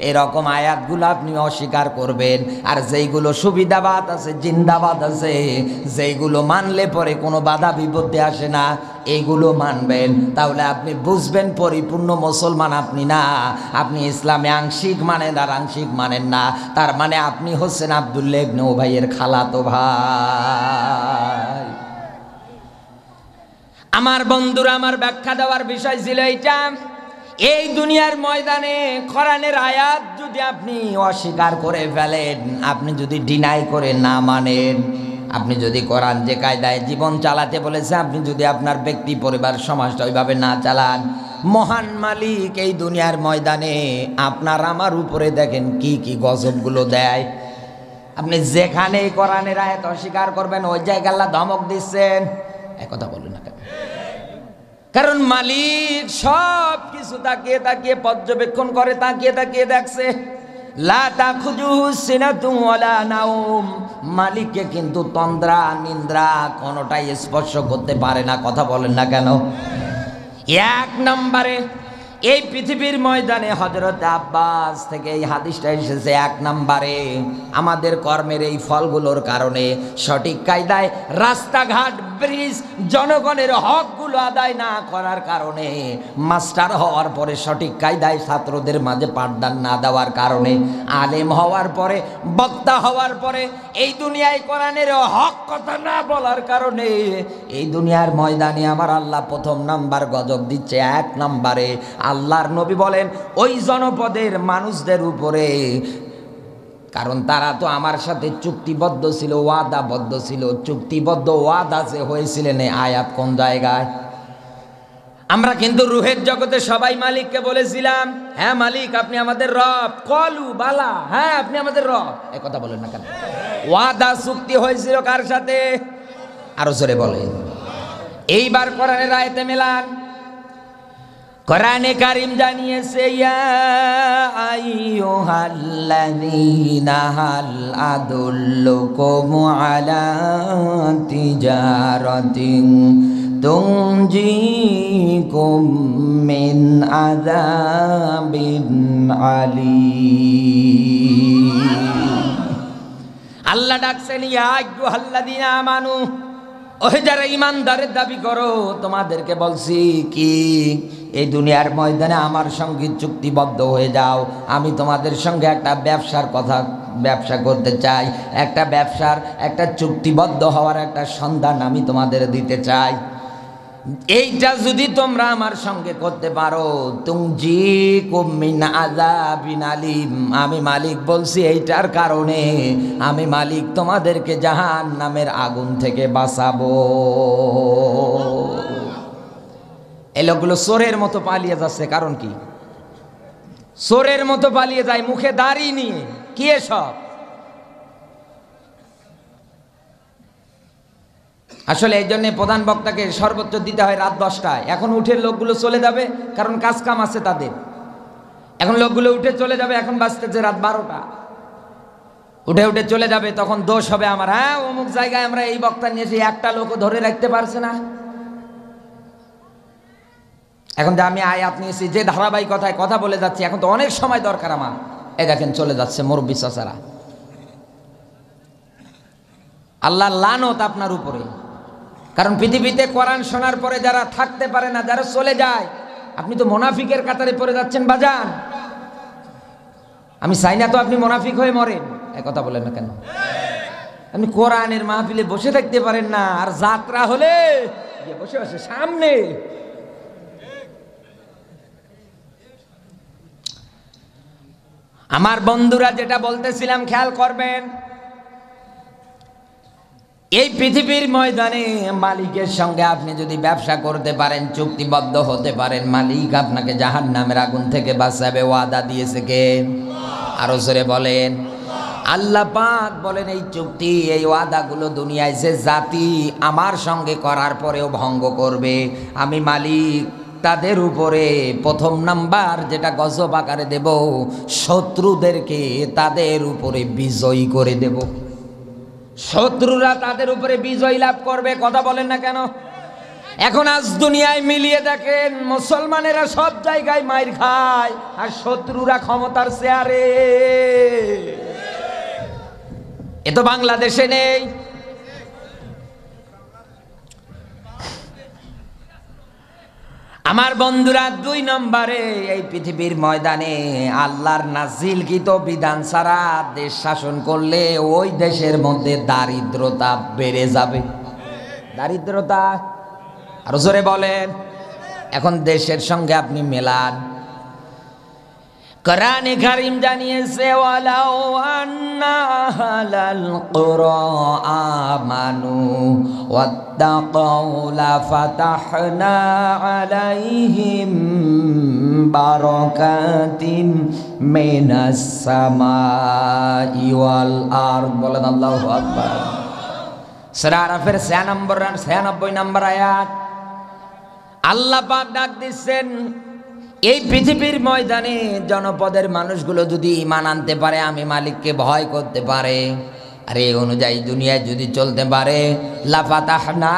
এরকম আয়াতগুলো আপনি অস্বীকার করবেন। আর যেইগুলো সুবিধাবাদ আছে, জিন্দাবাদ আছে, যেইগুলো মানলে পরে কোনো বাধা বিপত্তি আসে না, এইগুলো মানবেন। তাহলে আপনি বুঝবেন পরিপূর্ণ মুসলমান আপনি না, আপনি ইসলামে আংশিক মানেন আর আংশিক মানেন না। তার মানে আপনি হচ্ছেন আব্দুল্লাহ ইবনে উবাইয়ের খালাতো ভাই। আমার বন্ধুরা, আমার ব্যাখ্যা দেওয়ার বিষয় ছিল এইটা। এই দুনিয়ার ময়দানে কোরআনের আয়াত যদি আপনি অস্বীকার করে ফেলেন, আপনি যদি ডিনাই করে না মানেন, আপনি যদি কোরআন যে কায়দায় জীবন চালাতে বলেছে আপনি যদি আপনার ব্যক্তি পরিবার সমাজটা ওইভাবে না চালান, মহান মালিক এই দুনিয়ার ময়দানে আপনার আমার উপরে দেখেন কি কি গজবগুলো দেয়। আপনি যেখানে কোরআনের আয়াত অস্বীকার করবেন ওই জায়গায় আল্লাহ ধমক দিচ্ছেন। একথা বলুন না কেন? কারণ মালিক সব কিছু তাকিয়ে তাকিয়ে পর্যবেক্ষণ করে, তাকিয়ে তাকিয়ে দেখছে। লা তাখুযুহু সিনাতুন ওয়ালা নাওম, মালিককে কিন্তু তন্দ্রা নিদ্রা কোনোটাই স্পর্শ করতে পারে না। কথা বলেন না কেন? এক নম্বরে এই পৃথিবীর ময়দানে হযরত আব্বাস থেকে এই হাদিসটা এসেছে। এক নম্বরে আমাদের কর্মের এই ফলগুলোর কারণে সঠিক কায়দায় রাস্তাঘাট ব্রিজ জনগণের হকগুলো হকগুলো আদায় না করার কারণে, মাস্টার হওয়ার পরে সঠিক কায়দায় ছাত্রদের মাঝে পাঠদান না দেওয়ার কারণে, আলেম হওয়ার পরে, বক্তা হওয়ার পরে এই দুনিয়ায় কোরআনের হক কথা না বলার কারণে এই দুনিয়ার ময়দানে আমার আল্লাহ প্রথম নাম্বার গজব দিচ্ছে। এক নাম্বারে আল্লাহর নবী বলেন ওই জনপদের মানুষদের উপরে, কারণ তারা তো আমার সাথে চুক্তিবদ্ধ ছিল, ওয়াদাবদ্ধ ছিল। চুক্তিবদ্ধ ওয়াদা যে হয়েছিলেন, আয়াত কোন জায়গায়? আমরা কিন্তু রুহের জগতে সবাই মালিককে বলেছিলাম, হ্যাঁ মালিক আপনি আমাদের রব। কলু বালা, হ্যাঁ আপনি আমাদের রব। এই কথা বলেন না কেন? ওয়াদা চুক্তি হয়েছিল কার সাথে? আরো জোরে বলে। এইবার কোরআনের আয়াতে মেলান। কোরআনে কারীম জানিয়েছে, ইয়া আইয়ুহাল্লাযীনা হাল আদুল্লুকুম আলা তিজারাতিন তুনজিকুম মিন আযাবিন আলীম। আল্লাহ ডাকছেন, ইয়া আইয়ুহাল্লাযীনা আমানু, ওহে যারা ইমানদারের দাবি করো, তোমাদেরকে বলছি কি, এই দুনিয়ার ময়দানে আমার সঙ্গে চুক্তিবদ্ধ হয়ে যাও। আমি তোমাদের সঙ্গে একটা ব্যবসা করতে চাই। একটা ব্যবসার, একটা চুক্তিবদ্ধ হওয়ার একটা সন্ধান আমি তোমাদের দিতে চাই। এইটা যদি তোমরা আমার সঙ্গে করতে পারো, তুনজিকুম মিন আযাবিন আলীম, আমি মালিক বলছি এইটার কারণে আমি মালিক তোমাদেরকে জাহান্নামের আগুন থেকে বাঁচাবো। এই লোকগুলো চোরের মতো পালিয়ে যাচ্ছে, কারণ কি? চোরের মতো পালিয়ে যায় মুখে দাড়ি নিয়ে। কি এসব? আসলে এই জন্য প্রধান বক্তাকে সর্বোচ্চ দিতে হয় রাত 10টায়। এখন উঠে লোকগুলো চলে যাবে, কারণ কাজ কাম আছে তাদের। এখন লোকগুলো উঠে চলে যাবে, এখন বাজতেছে রাত 12টা। উঠে উঠে চলে যাবে, তখন দোষ হবে আমার। হ্যাঁ অমুক জায়গায় আমরা এই বক্তা নিয়েছি, একটা লোকও ধরে রাখতে পারছে না। এখন যে আমি আয়াত নিয়েছি, যে ধারাবাহিকতায় কথা বলে যাচ্ছি, এখন তো অনেক সময় দরকার আমার। এই দেখেন চলে যাচ্ছে মুরব্বি চাচারা। আল্লাহর লানত আপনার উপরে। কারণ পৃথিবীতে কোরআন শোনার পরে যারা থাকতে পারে না, যারা চলে যায়, আপনি তো মুনাফিকের কাতারে পড়ে যাচ্ছেন বাজান। আমি চাই না তো আপনি মুনাফিক হয়ে মরেন। এই কথা বলেন না কেন? আপনি কোরআনের মাহফিলে বসে থাকতে পারেন না, আর যাত্রা হলে বসে বসে সামনে। আমার বন্ধুরা যেটা বলতেছিলাম খেয়াল করবেন, এই পৃথিবীর ময়দানে মালিকের সঙ্গে আপনি যদি ব্যবসা করতে পারেন, চুক্তিবদ্ধ হতে পারেন, মালিক আপনাকে জাহান্নামের আগুন থেকে বাঁচাবে। ওয়াদা দিয়েছে কে? আরো জোরে বলেন। আল্লাহ পাক বলেন এই চুক্তি, এই ওয়াদাগুলো দুনিয়ায় যে জাতি আমার সঙ্গে করার পরেও ভঙ্গ করবে, আমি মালিক তাদের উপরে প্রথম নাম্বার যেটা গজব আকারে দেব, শত্রুদেরকে তাদের উপরে বিজয়ী করে দেব। শত্রুরা তাদের উপরে বিজয় লাভ করবে। কথা বলেন না কেন? এখন আজ দুনিয়ায় মিলিয়ে দেখেন, মুসলমানেরা সব জায়গায় মাইর খায়, আর শত্রুরা ক্ষমতার চেয়ারে। এ তো বাংলাদেশে নেই। আমার বন্ধুরা, 2 নম্বরে এই পৃথিবীর ময়দানে আল্লাহর নাজিলকৃত বিধান ছাড়া দেশ শাসন করলে ওই দেশের মধ্যে দারিদ্রতা বেড়ে যাবে। দারিদ্রতা, আরো জোরে বলেন। এখন দেশের সঙ্গে আপনি মেলান। কোরআনে কারীম জানিয়েছে, ওয়ালাউ আন্না আহলাল কুরা আমানু ওয়াত্তাকাউ লাফাতাহনা আলাইহিম বারাকাতিন মিনাস সামাই ওয়াল আরদ। বলেন আল্লাহু আকবার। সূরা আরাফের 96 নম্বর আয়াত। আল্লাহ পাক ডাক দিচ্ছেন, এই পৃথিবীর ময়দানে জনপদের মানুষগুলো যদি ঈমান আনতে পারে, আমি মালিককে ভয় করতে পারে, আর এই অনুযায়ী দুনিয়ায় যদি চলতে পারে, লাফাতাহনা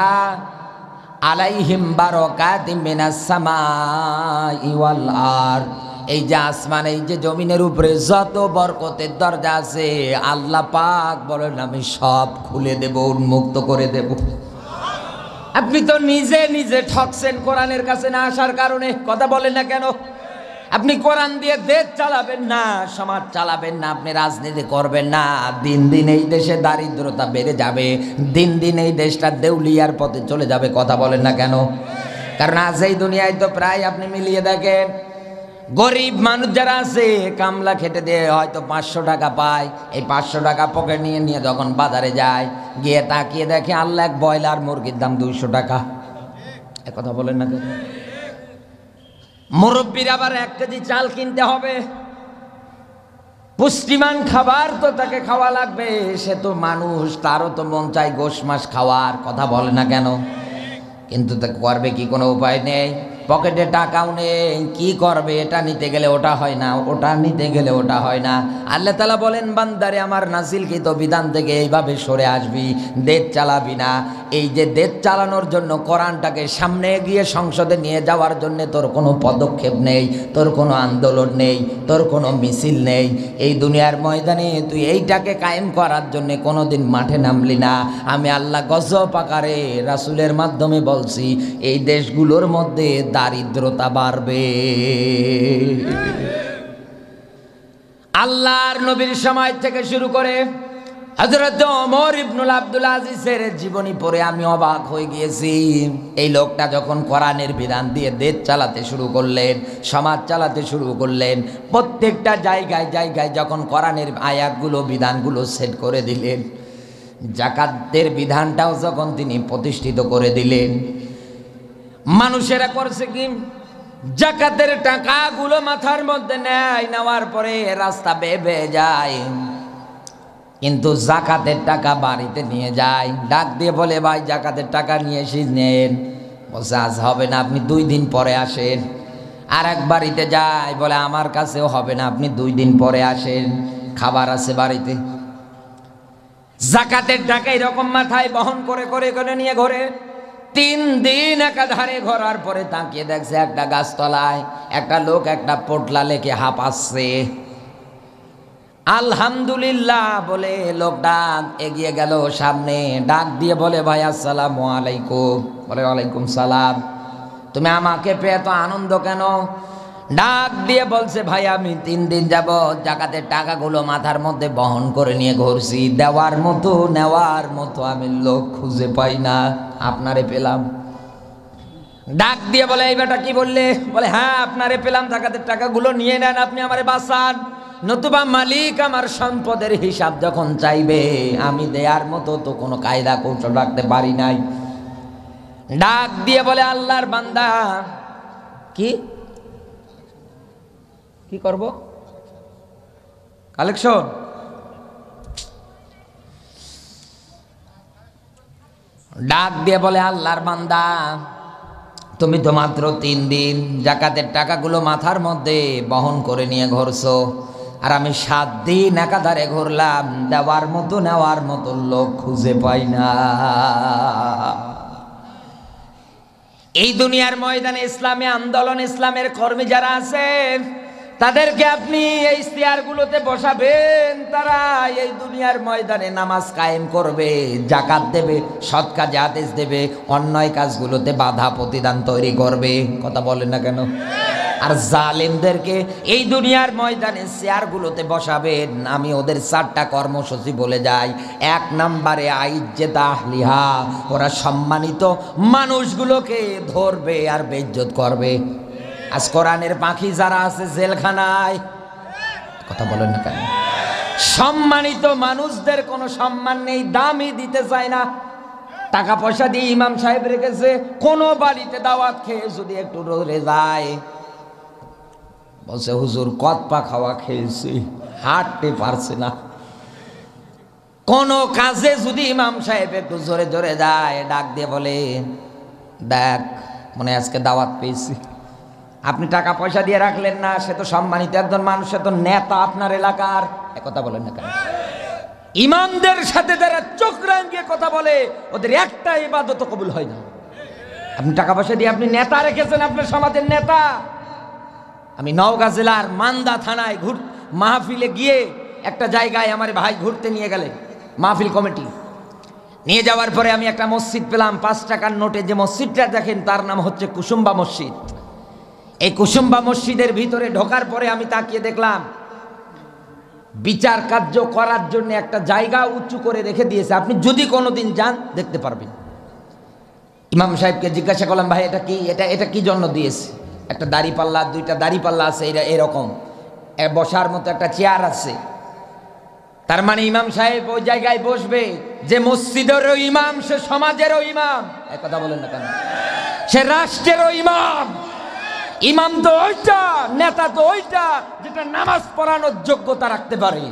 আলাইহিম বারাকাতিম মিনাস সামাই ওয়াল আরদ, এই যে আসমান, এই যে জমিনের উপরে যত বরকতের দরজা আছে, আল্লাহ পাক বলেন আমি সব খুলে দেব, উন্মুক্ত করে দেব। আপনি তো নিজে নিজে ঠকছেন কোরআনের কাছে না আসার কারণে। কথা বলেন না কেন? আপনি কোরআন দিয়ে দেশ চালাবেন না, সমাজ চালাবেন না, আপনি রাজনীতি করবেন না, দিন দিন এই দেশে দারিদ্রতা বেড়ে যাবে, দিন দিন এই দেশটা দেউলিয়ার পথে চলে যাবে। কথা বলেন না কেন? কারণ আজ এই দুনিয়ায় তো প্রায় আপনি মিলিয়ে দেখেন, গরিব মানুষ যারা আছে কামলা খেটে দিয়ে হয়তো 500 টাকা পায়, এই 500 টাকা পকেট নিয়ে নিয়ে যখন বাজারে যায়, গিয়ে তাকিয়ে দেখে আল্লাহ এক ব্রয়লার মুরগির দাম 200 টাকা। কথা বলেন না কেন? মুরব্বীর আবার 1 কেজি চাল কিনতে হবে, পুষ্টিমান খাবার তো তাকে খাওয়া লাগবে, সে তো মানুষ, তারও তো মন চাই গোশ মাছ খাওয়ার। কথা বলে না কেন? কিন্তু তাকে করবে কি? কোনো উপায় নেই, পকেটে টাকাও নেই, কি করবে? এটা নিতে গেলে ওটা হয় না, ওটা নিতে গেলে ওটা হয় না। আল্লাহ তাআলা বলেন, বান্দারে আমার নাজিলকৃত বিধান থেকে এইভাবে সরে আসবি, দেশ চালাবি না। এই যে দেশ চালানোর জন্য কোরআনটাকে সামনে গিয়ে সংসদে নিয়ে যাওয়ার জন্য তোর কোনো পদক্ষেপ নেই, তোর কোনো আন্দোলন নেই, তোর কোনো মিছিল নেই। এই দুনিয়ার ময়দানে তুই এইটাকে কায়েম করার জন্য কোনোদিন মাঠে নামলি না। আমি আল্লাহ গজব আকারে রাসূলের মাধ্যমে বলছি, এই দেশগুলোর মধ্যে দারিদ্রতা বাড়বে। আল্লাহর নবীর সময় থেকে শুরু করে হযরত ওমর ইবনুল আব্দুল আজিজের জীবনী পড়ে আমি অবাক হয়ে গিয়েছি। এই লোকটা যখন কোরআনের বিধান দিয়ে দেশ চালাতে শুরু করলেন, সমাজ চালাতে শুরু করলেন, প্রত্যেকটা জায়গায় জায়গায় যখন কোরআনের আয়াতগুলো বিধানগুলো সেট করে দিলেন, যাকাতের বিধানটাও যখন তিনি প্রতিষ্ঠিত করে দিলেন, মানুষেরা করছে কি? যাকাতের টাকাগুলো মাথার মধ্যে নেয়, নেওয়ার পরে রাস্তা বেয়ে যায়, কিন্তু যাকাতের টাকা বাড়িতে নিয়ে যায়। ডাক দিয়ে বলে, ভাই যাকাতের টাকা নিয়ে এসে নেন। বলছে আজ হবে না, আপনি 2 দিন পরে আসেন। আর এক বাড়িতে যায়, বলে আমার কাছেও হবে না, আপনি 2 দিন পরে আসেন, খাবার আছে বাড়িতে। যাকাতের টাকা এরকম মাথায় বহন করে করে করে নিয়ে ঘোরে। 3 দিন একাধারে ঘোরার পরে তাকিয়ে দেখছে একটা গাছতলায় একটা লোক একটা পোটলা লেকে হাঁপাচ্ছে। আলহামদুলিল্লাহ বলে লোকটা এগিয়ে গেল সামনে, ডাক দিয়ে বলে, ভাই আসসালামু আলাইকুম। বলে ওয়ালাইকুম সালাম। তুমি আমাকে পেয়ে তো আনন্দ কেন? ডাক দিয়ে বলছে, ভাই আমি 3 দিন যাবত যাকাতের টাকাগুলো মাথার মধ্যে বহন করে নিয়ে ঘুরছি, দেওয়ার মতো নেওয়ার মতো আমি লোক খুঁজে পাই না, আপনারে পেলাম। ডাক দিয়ে বলে, এই বেটা কি বললে? বলে হ্যাঁ আপনারে পেলাম, যাকাতের টাকাগুলো নিয়ে নেন, আপনি আমারে বাঁচান, নতুবা মালিক আমার সম্পদের হিসাব যখন চাইবে আমি দেয়ার মতো তো কোনো কায়দা কৌশল রাখতে পারি নাই। ডাক দিয়ে বলে, আল্লাহর বান্দা, কি কি করব? কালেকশন? ডাক দিয়ে বলে, আল্লাহর বান্দা, তুমি তো মাত্র 3 দিন যাকাতের টাকাগুলো মাথার মধ্যে বহন করে নিয়ে ঘুরছো, আর আমি 7 দিন একাধারে ঘুরলাম, দেওয়ার মতো নেওয়ার মতো লোক খুঁজে পাই না। এই দুনিয়ার ময়দানে ইসলামী আন্দোলন, ইসলামের কর্মী যারা আছেন, তাদেরকে আপনি এই ইশতেহারগুলোতে বসাবেন, তারা এই দুনিয়ার ময়দানে নামাজ কায়েম করবে, যাকাত দেবে, সৎ কাজে আদেশ দেবে, অন্যায় কাজগুলোতে বাধা প্রতিদান তৈরি করবে। কথা বলেন না কেন? আর জালেমদেরকে এই দুনিয়ার ময়দানে চেয়ারগুলোতে বসাবেন। আমি ওদের 4টা কর্মসূচি বলে যাই। 1 নম্বরে আইজ্জেত আহলিহা, ওরা সম্মানিত মানুষগুলোকে ধরবে আর বেইজ্জত করবে। আজ কোরআনের পাখি যারা আছে জেলখানায়, কথা বলেন না কেন? সম্মানিত মানুষদের কোনো সম্মান নেই, দামই দিতে চায় না। টাকা পয়সা দিয়ে ইমাম সাহেব রেখেছে, কোনো বাড়িতে দাওয়াত খেয়ে যদি একটু রোদে যায়, বলছে হুজুর কত পা খাওয়া খেয়েছি, হাঁটতে পারছে না। কোনো কাজে যদি ইমাম সাহেব একটু জোরে জোরে যায়, ডাক দিয়ে বলে, দেখ মনে আজকে দাওয়াত পেয়েছি। আপনি টাকা পয়সা দিয়ে রাখলেন না, সে তো সম্মানিত একজন মানুষ, সে তো নেতা আপনার এলাকার। কথা বলেন না কেন? ইমামদের সাথে যারা চোখ রাঙিয়ে কথা বলে, ওদের একটা ইবাদত কবুল হয় না। আপনি টাকা পয়সা দিয়ে আপনি নেতা রেখেছেন, আপনার সমাজের নেতা। আমি নওগাঁ জেলার মান্দা থানায় মাহফিলে গিয়ে একটা জায়গায় আমার ভাই ঘুরতে নিয়ে গেলেন, মাহফিল কমিটি। নিয়ে যাওয়ার পরে আমি একটা মসজিদ পেলাম, 5 টাকার নোটে যে মসজিদটা দেখেন তার নাম হচ্ছে কুসুম্বা মসজিদ। এই কুসুম্বা মসজিদের ভিতরে ঢোকার পরে আমি তাকিয়ে দেখলাম বিচার কার্য করার জন্য একটা জায়গা উঁচু করে রেখে দিয়েছে, আপনি যদি কোনোদিন যান দেখতে পারবেন। ইমাম সাহেবকে জিজ্ঞাসা করলাম, ভাই এটা কি, এটা কি জন্য দিয়েছে? একটা দাড়িপাল্লা, 2টা দাড়িপাল্লা আছে, এরকম বসার মতো একটা চেয়ার আছে। তার মানে ইমাম সাহেব ওই জায়গায় বসবে, যে মসজিদেরও ইমাম সে সমাজেরও ইমাম। এক কথা বলেন না কেন? সে রাষ্ট্রেরও ইমাম। ইমাম তো ওইটা, নেতা তো ওইটা যেটা নামাজ পড়ানোর যোগ্যতা রাখতে পারে।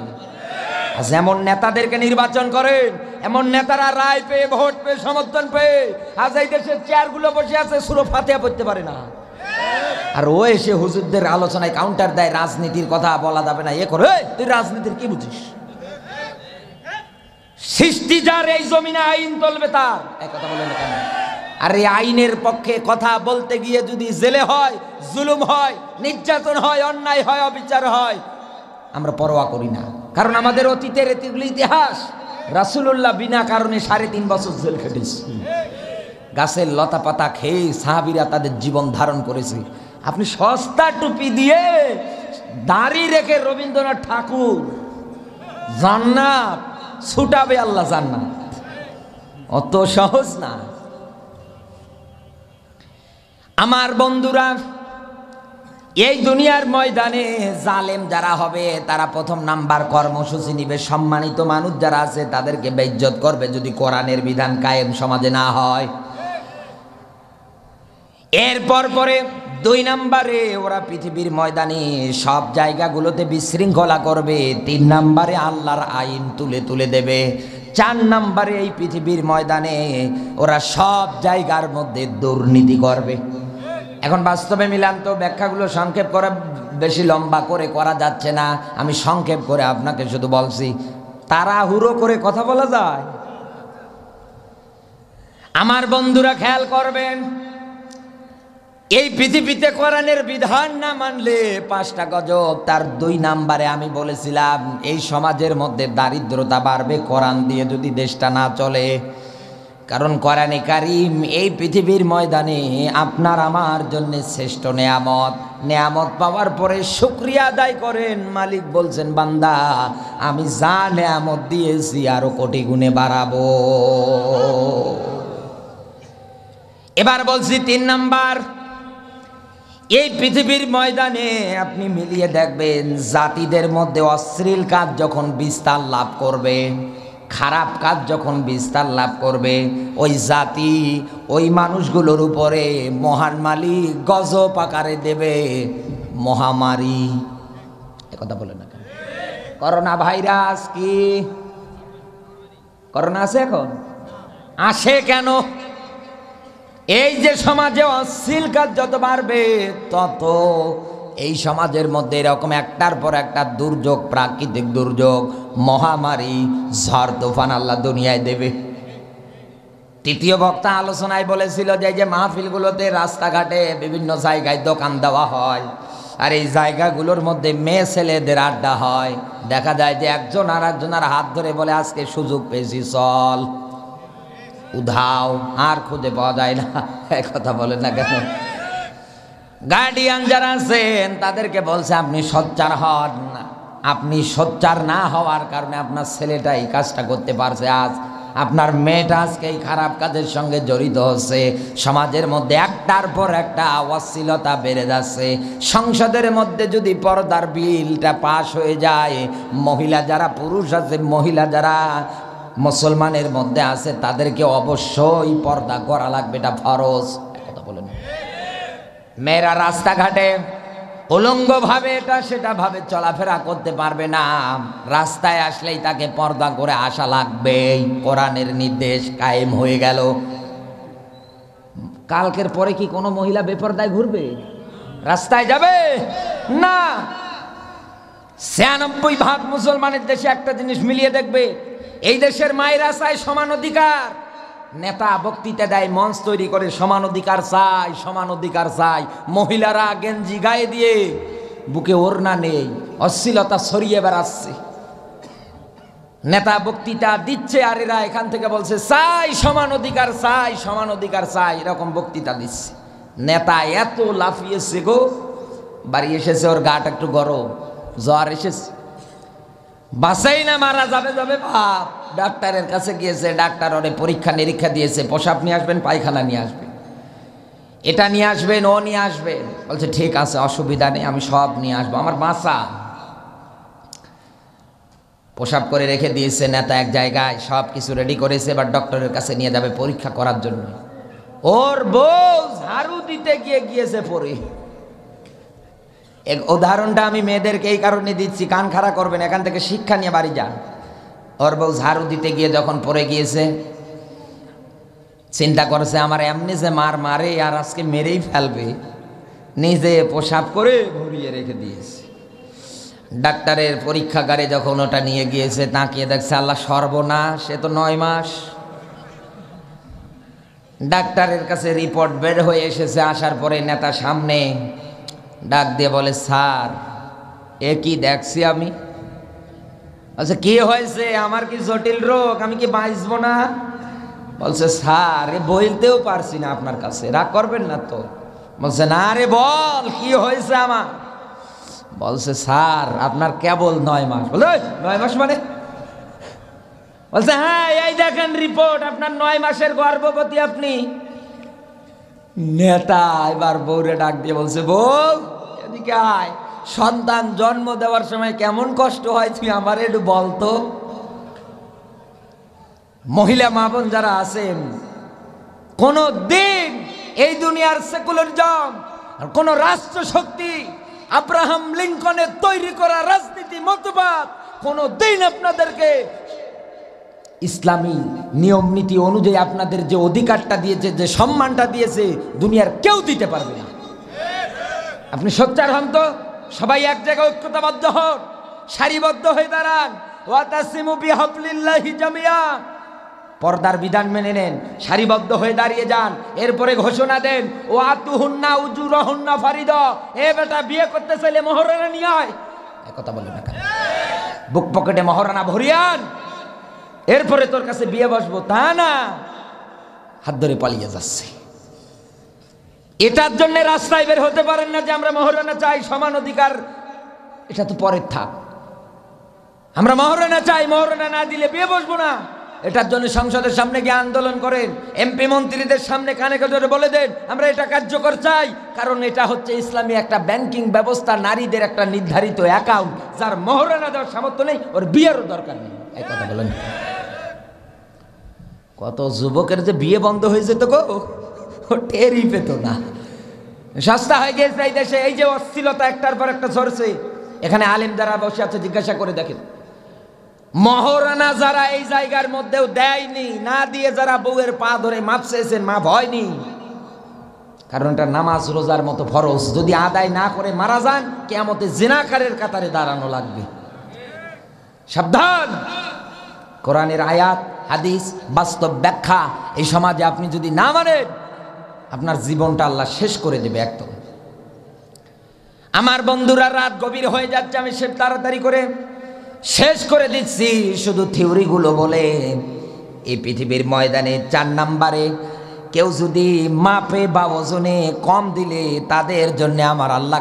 যেমন নেতাদেরকে নির্বাচন করেন, এমন নেতারা রায় পেয়ে, ভোট পেয়ে, সমর্থন পেয়ে আজ এই দেশের চেয়ারগুলো বসে আছে, সূরা ফাতিহা পড়তে পারে না। আর ও এসে হুজুরদের আলোচনায় কাউন্টার দেয়, রাজনীতির কথা বলা যাবে না, এ করে তুই রাজনীতির কি বুঝিস? সৃষ্টি যার, এই জমিনে আইন চলবে তার। এক কথা বলেন না কেন? আর এই আইনের পক্ষে কথা বলতে গিয়ে যদি জেলে হয়, জুলুম হয়, নির্যাতন হয়, অন্যায় হয়, অবিচার হয়, আমরা পরোয়া করি না। কারণ আমাদের অতীতের এগুলো ইতিহাস। রাসূলুল্লাহ বিনা কারণে 3.5 বছর জেল খেটেছে। গাছের লতা পাতা খেয়ে সাহাবীরা তাদের জীবন ধারণ করেছে। আপনি সস্তা টুপি দিয়ে দাড়ি রেখে রবীন্দ্রনাথ ঠাকুর জান্নাত ছুটাবে, আল্লাহ জান্নাত, অত সহজ না। আমার বন্ধুরা, এই দুনিয়ার ময়দানে জালেম যারা হবে তারা প্রথম নাম্বার কর্মসূচি নিবে, সম্মানিত মানুষ যারা আছে তাদেরকে বেইজ্জত করবে যদি কোরআনের বিধান কায়েম সমাজে না হয়। এরপর পরে 2 নম্বরে ওরা পৃথিবীর ময়দানে সব জায়গাগুলোতে বিশৃঙ্খলা করবে। 3 নম্বরে আল্লাহর আইন তুলে তুলে দেবে। 4 নম্বরে এই পৃথিবীর ময়দানে ওরা সব জায়গার মধ্যে দুর্নীতি করবে। এখন বাস্তবে মিলান তো, ব্যাখ্যাগুলো সংক্ষেপ করে বেশি লম্বা করে করা যাচ্ছে না, আমি সংক্ষেপ করে আপনাকে শুধু বলছি। তাড়াহুড়ো করে কথা বলা যায়? আমার বন্ধুরা খেয়াল করবেন, এই পৃথিবীতে কোরআনের বিধান না মানলে 5টা গজব। তার 2 নম্বরে আমি বলেছিলাম এই সমাজের মধ্যে দারিদ্রতা বাড়বে কোরআন দিয়ে যদি দেশটা না চলে। কারণ কোরআনে কারীম এই পৃথিবীর ময়দানে আপনার আমার জন্য শ্রেষ্ঠ নেয়ামত। নেয়ামত পাওয়ার পরে শুকরিয়া আদায় করেন। মালিক বলছেন, বান্দা আমি যা নেয়ামত দিয়েছি আরো কোটি গুণে বাড়াবো। এবার বলছি 3 নাম্বার, এই পৃথিবীর ময়দানে আপনি মিলিয়ে দেখবেন জাতিদের মধ্যে অশ্লীল কাজ যখন বিস্তার লাভ করবে, খারাপ কাজ যখন বিস্তার লাভ করবে, ওই জাতি ওই মানুষগুলোর উপরে মহান মালিক গজব আকারে দেবে মহামারী। একথা বলে না কেন? করোনা ভাইরাস কি করোনা আছে এখন? আসে কেন? এই যে সমাজে অশ্লীল কাজ যত বাড়বে তত এই সমাজের মধ্যে এরকম একটার পর একটা দুর্যোগ, প্রাকৃতিক দুর্যোগ, মহামারী, ঝড় তুফান আল্লাহ দুনিয়ায় দেবে। তৃতীয় বক্তা আলোচনায় বলেছিল যে এই যে মাহফিলগুলোতে রাস্তাঘাটে বিভিন্ন জায়গায় দোকান দেওয়া হয়, আর এই জায়গাগুলোর মধ্যে মেয়ে ছেলেদের আড্ডা হয়। দেখা যায় যে একজন আর একজনের হাত ধরে বলে আজকে সুযোগ পেয়েছি, চল, উধাও, আর খুঁজে পাওয়া যায় না। কথা বলেন না কেন? গার্ডিয়ান যারা আছেন তাদেরকে বলছে আপনি সোচ্চার হন। আপনি সোচ্চার না হওয়ার কারণে আপনার ছেলেটা এই কাজটা করতে পারছে, আজ আপনার মেয়েটা আজকে এই খারাপ কাজের সঙ্গে জড়িত হচ্ছে। সমাজের মধ্যে একটার পর একটা অশ্লীলতা বেড়ে যাচ্ছে। সংসদের মধ্যে যদি পর্দার বিলটা পাশ হয়ে যায়, মহিলা যারা পুরুষ আছে, মহিলা যারা মুসলমানের মধ্যে আছে তাদেরকে অবশ্যই পর্দা করা লাগবে, এটা ফরজ। কথা বলেন। মেয়েরা রাস্তাঘাটে উলঙ্গভাবে এটা সেটা ভাবে চলাফেরা করতে পারবে না, রাস্তায় আসলেই তাকে পর্দা করে আসা লাগবে। কোরআনের নির্দেশ কায়েম হয়ে গেল। কালকের পরে কি কোনো মহিলা বেপরদায় ঘুরবে, রাস্তায় যাবে? না। 96% মুসলমানের দেশে একটা জিনিস মিলিয়ে দেখবে, এই দেশের মায়েরা চায় সমান অধিকার। নেতা বক্তৃতা দেয়, মঞ্চ তৈরি করে সমান অধিকার চাই, সমান অধিকার চাই। মহিলারা গেঞ্জি গায়ে দিয়ে, বুকে ওড়না নেই, অশ্লীলতা ছড়িয়ে বেড়াচ্ছে। নেতা বক্তৃতা দিচ্ছে আর এরা এখান থেকে বলছে চাই সমান অধিকার, চাই সমান অধিকার, চাই, এরকম বক্তৃতা দিচ্ছে। নেতা এত লাফিয়েছে গো, বাড়ি এসেছে ওর গাটা একটু গরম, জ্বর এসেছে, বাঁচাই না মারা যাবে যাবে ভাব। ডাক্তারের কাছে গিয়েছে, ডাক্তার ওরে পরীক্ষা নিরীক্ষা দিয়েছে, প্রসাব নিয়ে আসবেন, পায়খানা নিয়ে আসবেন, এটা নিয়ে আসবেন, ও নিয়ে আসবেন। বলছে ঠিক আছে, অসুবিধা নেই, আমি সব নিয়ে আসবো, আমার বাঁচা। প্রসাব করে রেখে দিয়েছে নেতা এক জায়গায়, সব কিছু রেডি করেছে, এবার ডক্টরের কাছে নিয়ে যাবে পরীক্ষা করার জন্য। ওর বউ ঝাড়ু দিতে গিয়েছে পরে। উদাহরণটা আমি মেয়েদেরকে এই কারণে দিচ্ছি, কান খাড়া করবেন, এখান থেকে শিক্ষা নিয়ে বাড়ি যান। ওর বউ ঝাড়ু দিতে গিয়ে যখন পড়ে গিয়েছে, চিন্তা করেছে আমার এমনি যে মারে আর আজকে মেরেই ফেলবে, নিজে প্রসাব করে ঘুরিয়ে রেখে দিয়েছে। ডাক্তারের পরীক্ষাগারে যখন ওটা নিয়ে গিয়েছে, তাকিয়ে দেখছে আল্লাহ সর্বনাশ, সে তো 9 মাস। ডাক্তারের কাছে রিপোর্ট বের হয়ে এসেছে, আসার পরে নেতা সামনে ডাক দিয়ে বলে স্যার এ কি দেখছি আমি? আচ্ছা কি হয়েছে, আমার কি জটিল রোগ, আমি কি বাঁচবো না? বলছে স্যার এ বলতেও পারছি না আপনার কাছে, রাগ করবেন না তো। বলছে না রে বল কি হয়েছে আমার। বলছে স্যার আপনার কেবল 9 মাস। বলে 9 মাস মানে? বলছে হ্যাঁ এই দেখেন রিপোর্ট, আপনার 9 মাসের গর্ভবতী আপনি। নেতা এবার বউরে ডাক দিয়ে বলছে বউ এদিকে আয়, সন্তান জন্ম দেওয়ার সময় কেমন কষ্ট হয় তুই আমার একটু বলতো। মহিলা মা বোন যারা আছেন, কোন দিন এই দুনিয়ার সেকুলারিজম আর কোন রাষ্ট্র শক্তি, আব্রাহাম লিঙ্কনের তৈরি করা রাজনীতি মতবাদ কোন দিন আপনাদেরকে ইসলামী নিয়ম নীতি অনুযায়ী আপনাদের যে অধিকারটা দিয়েছে, যে সম্মানটা দিয়েছে, দুনিয়ার কেউ দিতে পারবে না। আপনি সোচ্চার হন তো, সবাই এক জায়গায় ঐক্যতাবদ্ধ হন, সারিবদ্ধ হয়ে দাঁড়ান। ওয়াতাসিমু বিহাবলিল্লাহি জামিয়া, পর্দার বিধান মেনে নেন, সারিবদ্ধ হয়ে দাঁড়িয়ে যান। এরপরে ঘোষণা দেন ওয়াতুহুন্না উজুরহুন্না ফারিদা, এ বেটা বিয়ে করতে চাইলে মহরানা নিয়ে আয়। কথা বলে না কেন? বুক পকেটে মহরানা ভরিয়ান, এরপরে তোর কাছে বিয়ে বসবো, তা না, হাত ধরে পালিয়ে যাচ্ছে। এটার জন্য রাস্তায় বের হতে পারেন না যে আমরা মহরানা চাই, সমান অধিকার, এটা তো পরের থাক। আমরা মহরানা চাই, মহরানা না দিলে বিয়ে বসবো না। এটার জন্য সংসদের সামনে গিয়ে আন্দোলন করেন, এমপি মন্ত্রীদের সামনে কানে কানে বলে দেন আমরা এটা কার্যকর চাই। কারণ এটা হচ্ছে ইসলামী একটা ব্যাংকিং ব্যবস্থা, নারীদের একটা নির্ধারিত অ্যাকাউন্ট, যার মহরানা দেওয়ার সামর্থ্য নেই ওর বিয়েরও দরকার নেই। এই কথা বলেন। কত যুবকের যে বিয়ে বন্ধ হয়ে যেত গো, টেরই পেত না। সস্তা হয়ে গিয়েছে এই দেশে, এই যে অশ্লীলতা একটার পর একটা ঝরছে। এখানে আলেম যারা বসে আছে জিজ্ঞাসা করে দেখেন, মহরানা যারা এই জায়গার মধ্যেও দেয়নি, না দিয়ে যারা বউয়ের পা ধরে মাপ চেয়েছেন, মাপ হয়নি। কারণ এটা নামাজ রোজার মতো ফরজ, যদি আদায় না করে মারা যান কিয়ামতে জিনাকারের কাতারে দাঁড়ানো লাগবে। সাবধান। কোরআনের আয়াত, হাদিস, বাস্তব ব্যাখ্যা এই সমাজে আপনি যদি না মানেন, আপনার জীবনটা আল্লাহ শেষ করে দেবে একদম। আমার বন্ধুরা রাত গভীর হয়ে যাচ্ছে, আমি সে তাড়াতাড়ি করে শেষ করে দিচ্ছি। শুধু থিওরিগুলো বলে এই পৃথিবীর ময়দানে 4 নাম্বারে কেউ যদি মাপে বা ওজনে কম দিলে, তাদের জন্য আমার আল্লাহ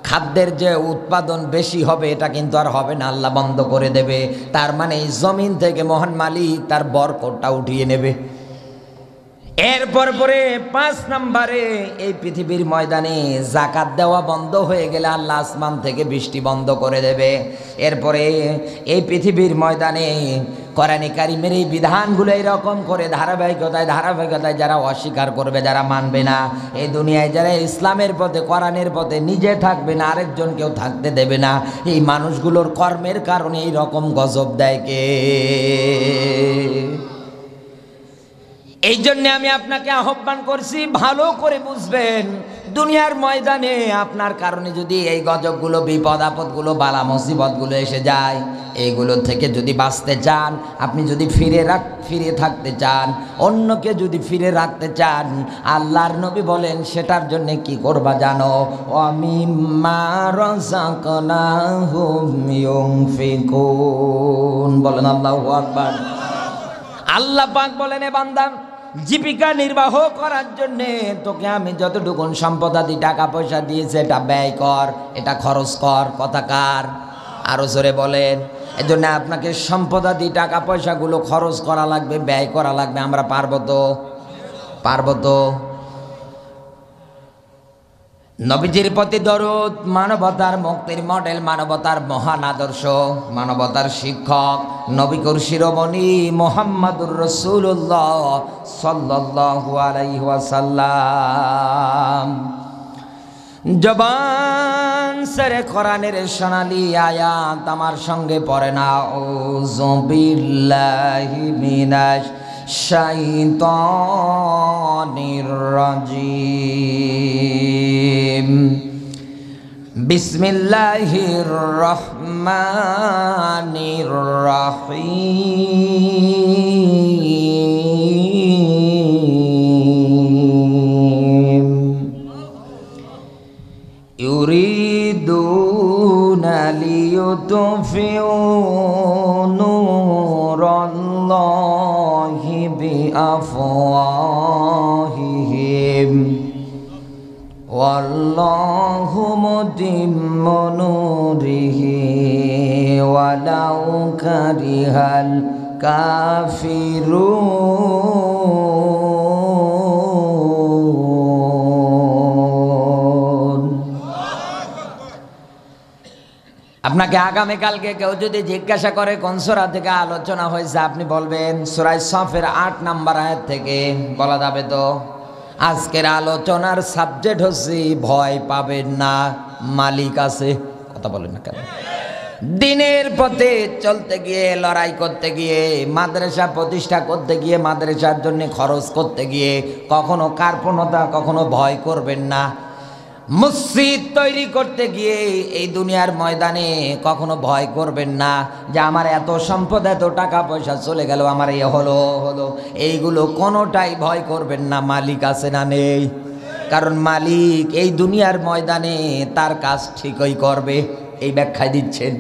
খাদ্যের যে উৎপাদন বেশি হবে, এটা কিন্তু আর হবে না, আল্লাহ বন্ধ করে দেবে। তার মানে এই জমিন থেকে মহান মালিক তার বরকতটা উঠিয়ে নেবে। এরপর পরে 5 নাম্বারে এই পৃথিবীর ময়দানে যাকাত দেওয়া বন্ধ হয়ে গেলে আল্লাহ আসমান থেকে বৃষ্টি বন্ধ করে দেবে। এরপরে এই পৃথিবীর ময়দানে কোরআনে কারিমের এই বিধানগুলো এরকম করে ধারাবাহিকতায় যারা অস্বীকার করবে, যারা মানবে না, এই দুনিয়ায় যারা ইসলামের পথে, কোরআনের পথে নিজে থাকবে না, আরেকজনকেও থাকতে দেবে না, এই মানুষগুলোর কর্মের কারণে এই রকম গজব দেয় কে? এই জন্য আমি আপনাকে আহ্বান করছি, ভালো করে বুঝবেন, দুনিয়ার ময়দানে আপনার কারণে যদি এই গজবগুলো, বিপদ আপদগুলো, বালা মুসিবতগুলো এসে যায়, এইগুলো থেকে যদি বাঁচতে চান, আপনি যদি ফিরে থাকতে চান, অন্যকে যদি ফিরে রাখতে চান, আল্লাহর নবী বলেন সেটার জন্য কি করবা জানো? ওয়ামিম্মা রাযাকনাহুম ইউনফিকুন। বলেন আল্লাহু আকবার। আল্লাহ পাক বলেন, এ বান্দা, জীবিকা নির্বাহ করার জন্যে তোকে আমি যতটুকুন সম্পদাদি টাকা পয়সা দিয়েছি এটা ব্যয় কর, এটা খরচ কর। কথা কার? আরো জোরে বলেন। এই জন্য আপনাকে সম্পদাদি টাকা পয়সাগুলো খরচ করা লাগবে, ব্যয় করা লাগবে। আমরা পারবো তো? পারবো তো? নবীজির প্রতি দরুদ, মানবতার মুক্তির মডেল, মানবতার মহান আদর্শ, মানবতার শিক্ষক, নবীকুর শিরোমণি মুহাম্মাদুর রাসূলুল্লাহ সাল্লাল্লাহু আলাইহি ওয়াসাল্লাম। জবান সেরে কোরআনের সোনালি আয়াত আমার সঙ্গে পড়ে না। আউযু বিল্লাহি মিনাশ শাইতানির রাজিম। বিসমিল্লাহির রহমানির রহিম। ইউরিদুনা লিয়ুতফিউ নূরাল্লাহি বিআফওয়াহিহিম ওয়াল্লাহু মুতিম্মু নূরিহি ওয়ালাউ কারিহাল কাফিরুন। আপনাকে আগামীকালকে কেউ যদি জিজ্ঞাসা করে কোন সূরা থেকে আলোচনা হয়েছে, আপনি বলবেন সূরা সফের 8 নম্বর আয়াত থেকে। বলা যাবে তো? আজকের আলোচনার সাবজেক্ট হচ্ছে ভয় পাবেন না, মালিক আছে। কথা বলেন না কেন? দিনের পথে চলতে গিয়ে, লড়াই করতে গিয়ে, মাদ্রাসা প্রতিষ্ঠা করতে গিয়ে, মাদ্রাসার জন্য খরচ করতে গিয়ে কখনো কার্পণতা, কখনো ভয় করবেন না। মসজিদ তৈরি করতে গিয়ে এই দুনিয়ার ময়দানে কখনো ভয় করবেন না যে আমার এত সম্পদ, এত টাকা পয়সা চলে গেল, আমার এ হলো। এইগুলো কোনোটাই ভয় করবেন না। মালিক আছে না নেই? কারণ মালিক এই দুনিয়ার ময়দানে তার কাজ ঠিকই করবে। এই ব্যাখ্যায় দিচ্ছেন।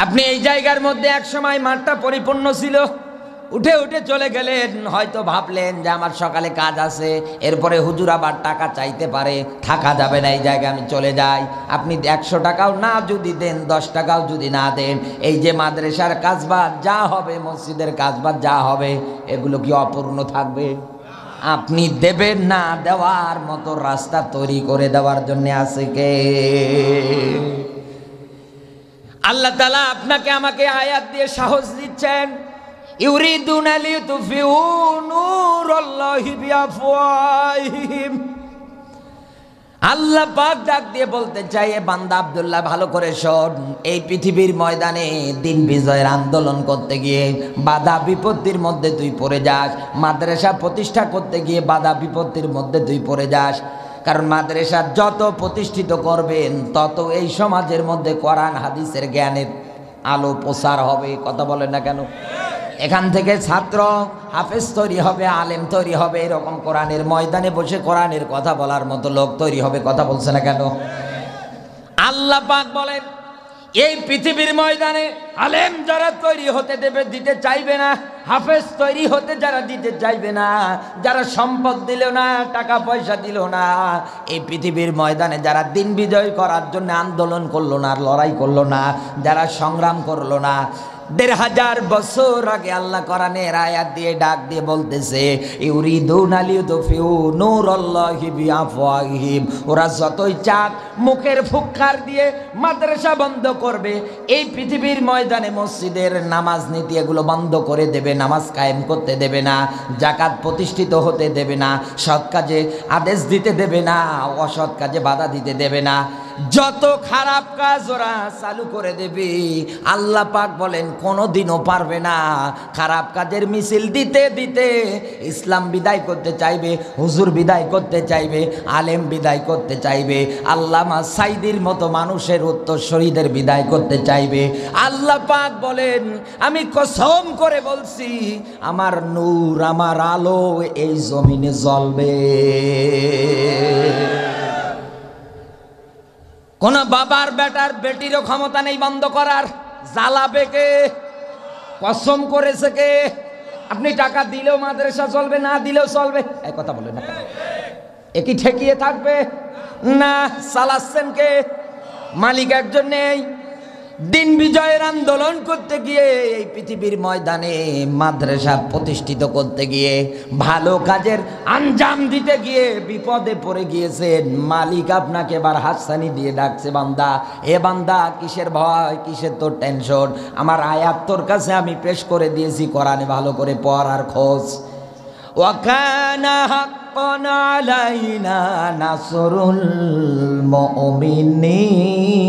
আপনি এই জায়গার মধ্যে এক সময় মাঠটা পরিপূর্ণ ছিল, উঠে উঠে চলে গেলেন, হয়তো ভাবলেন যে আমার সকালে কাজ আছে, এরপরে হুজুর আবার টাকা চাইতে পারে, থাকা যাবে না এই জায়গায়, আমি চলে যাই। আপনি 100 টাকাও না যদি দেন, 10 টাকাও যদি না দেন, এই যে মাদ্রাসার কাজবাজ যা হবে, মসজিদের কাজবাজ যা হবে, এগুলো কি অপূর্ণ থাকবে? আপনি দেবেন না, দেওয়ার মতো রাস্তা তৈরি করে দেওয়ার জন্য আছে কে? আল্লাহ তাআলা আপনাকে আমাকে আয়াত দিয়ে সাহস দিচ্ছেন। ইউরিদুনা লিয়ুতফিউ নূরাল্লাহি বিআফওয়াহিহিম। আল্লাহ পাক ডাক দিয়ে বলতে চাই, এ বান্দা আব্দুল্লাহ ভালো করে শোন। এই পৃথিবীর ময়দানে দিন বিজয়ের আন্দোলন করতে গিয়ে বাধা বিপত্তির মধ্যে তুই পড়ে যাস, মাদ্রাসা প্রতিষ্ঠা করতে গিয়ে বাধা বিপত্তির মধ্যে তুই পড়ে যাস। কারণ মাদ্রাসা যত প্রতিষ্ঠিত করবেন, তত এই সমাজের মধ্যে কোরআন হাদিসের জ্ঞানের আলো প্রসার হবে। কথা বলেন না কেন? এখান থেকে ছাত্র হাফেজ তৈরি হবে, আলেম তৈরি হবে, এরকম কোরআনের ময়দানে বসে কোরআনের কথা বলার মতো লোক তৈরি হবে। কথা বলছে না কেন? আল্লাহ পাক বলেন, এই পৃথিবীর ময়দানে আলেম যারা তৈরি হতে দিতে চাইবে না, হাফেজ তৈরি হতে যারা দিতে চাইবে না, যারা সম্পদ দিল না, টাকা পয়সা দিল না, এই পৃথিবীর ময়দানে যারা দিন বিজয় করার জন্য আন্দোলন করলো না, লড়াই করলো না, যারা সংগ্রাম করলো না, ১৫০০ বছর আগে আল্লাহ কোরআনের আয়াত দিয়ে ডাক দিয়ে বলতেছে, ইউরিদুনা লিয়ুতফিউ নূরাল্লাহি বিআফওয়াহিহিম। ওরা যতই চাক মুখের ফুৎকার দিয়ে মাদ্রাসা বন্ধ করবে, এই পৃথিবীর ময়দানে মসজিদের নামাজ নীতি এগুলো বন্ধ করে দেবে, নামাজ কায়েম করতে দেবে না, যাকাত প্রতিষ্ঠিত হতে দেবে না, সৎ কাজে আদেশ দিতে দেবে না, অসৎ কাজে বাধা দিতে দেবে না। যত খারাপ কাজ ওরা চালু করে দেবে, আল্লাহ পাক বলেন কোনোদিনও পারবে না। খারাপ কাজের মিছিল দিতে দিতে ইসলাম বিদায় করতে চাইবে, হুজুর বিদায় করতে চাইবে, আলেম বিদায় করতে চাইবে, আল্লামা সাইদির মতো মানুষের উত্তরসূরিদের বিদায় করতে চাইবে। আল্লাহ পাক বলেন আমি কসম করে বলছি আমার নূর আমার আলো এই জমিনে জ্বলবে। কোন বাবার বেটার বেটিরও ক্ষমতা নেই বন্ধ করার। জ্বালাবে কে? কসম করেছে কে? আপনি টাকা দিলেও মাদ্রাসা চলবে, না দিলেও চলবে, এই কথা বলেন না, একই ঠেকিয়ে থাকবে না। চালাচ্ছেন কে? মালিক একজন নেই। দিন বিজয়ের আন্দোলন করতে গিয়ে এই পৃথিবীর ময়দানে মাদ্রাসা প্রতিষ্ঠিত করতে গিয়ে ভালো কাজের আঞ্জাম দিতে গিয়ে বিপদে পড়ে গিয়েছেন। মালিক আপনাকে এবার হাতছানি দিয়ে ডাকছে, বান্দা এ বান্দা কিসের ভয়, কিসের তোর টেনশন? আমার আয়াত তোর কাছে আমি পেশ করে দিয়েছি, কোরআনে ভালো করে পড় আর খোঁজ। ওয়াকানা হাক্কান আলাইনা নাসরুল মুমিনিন।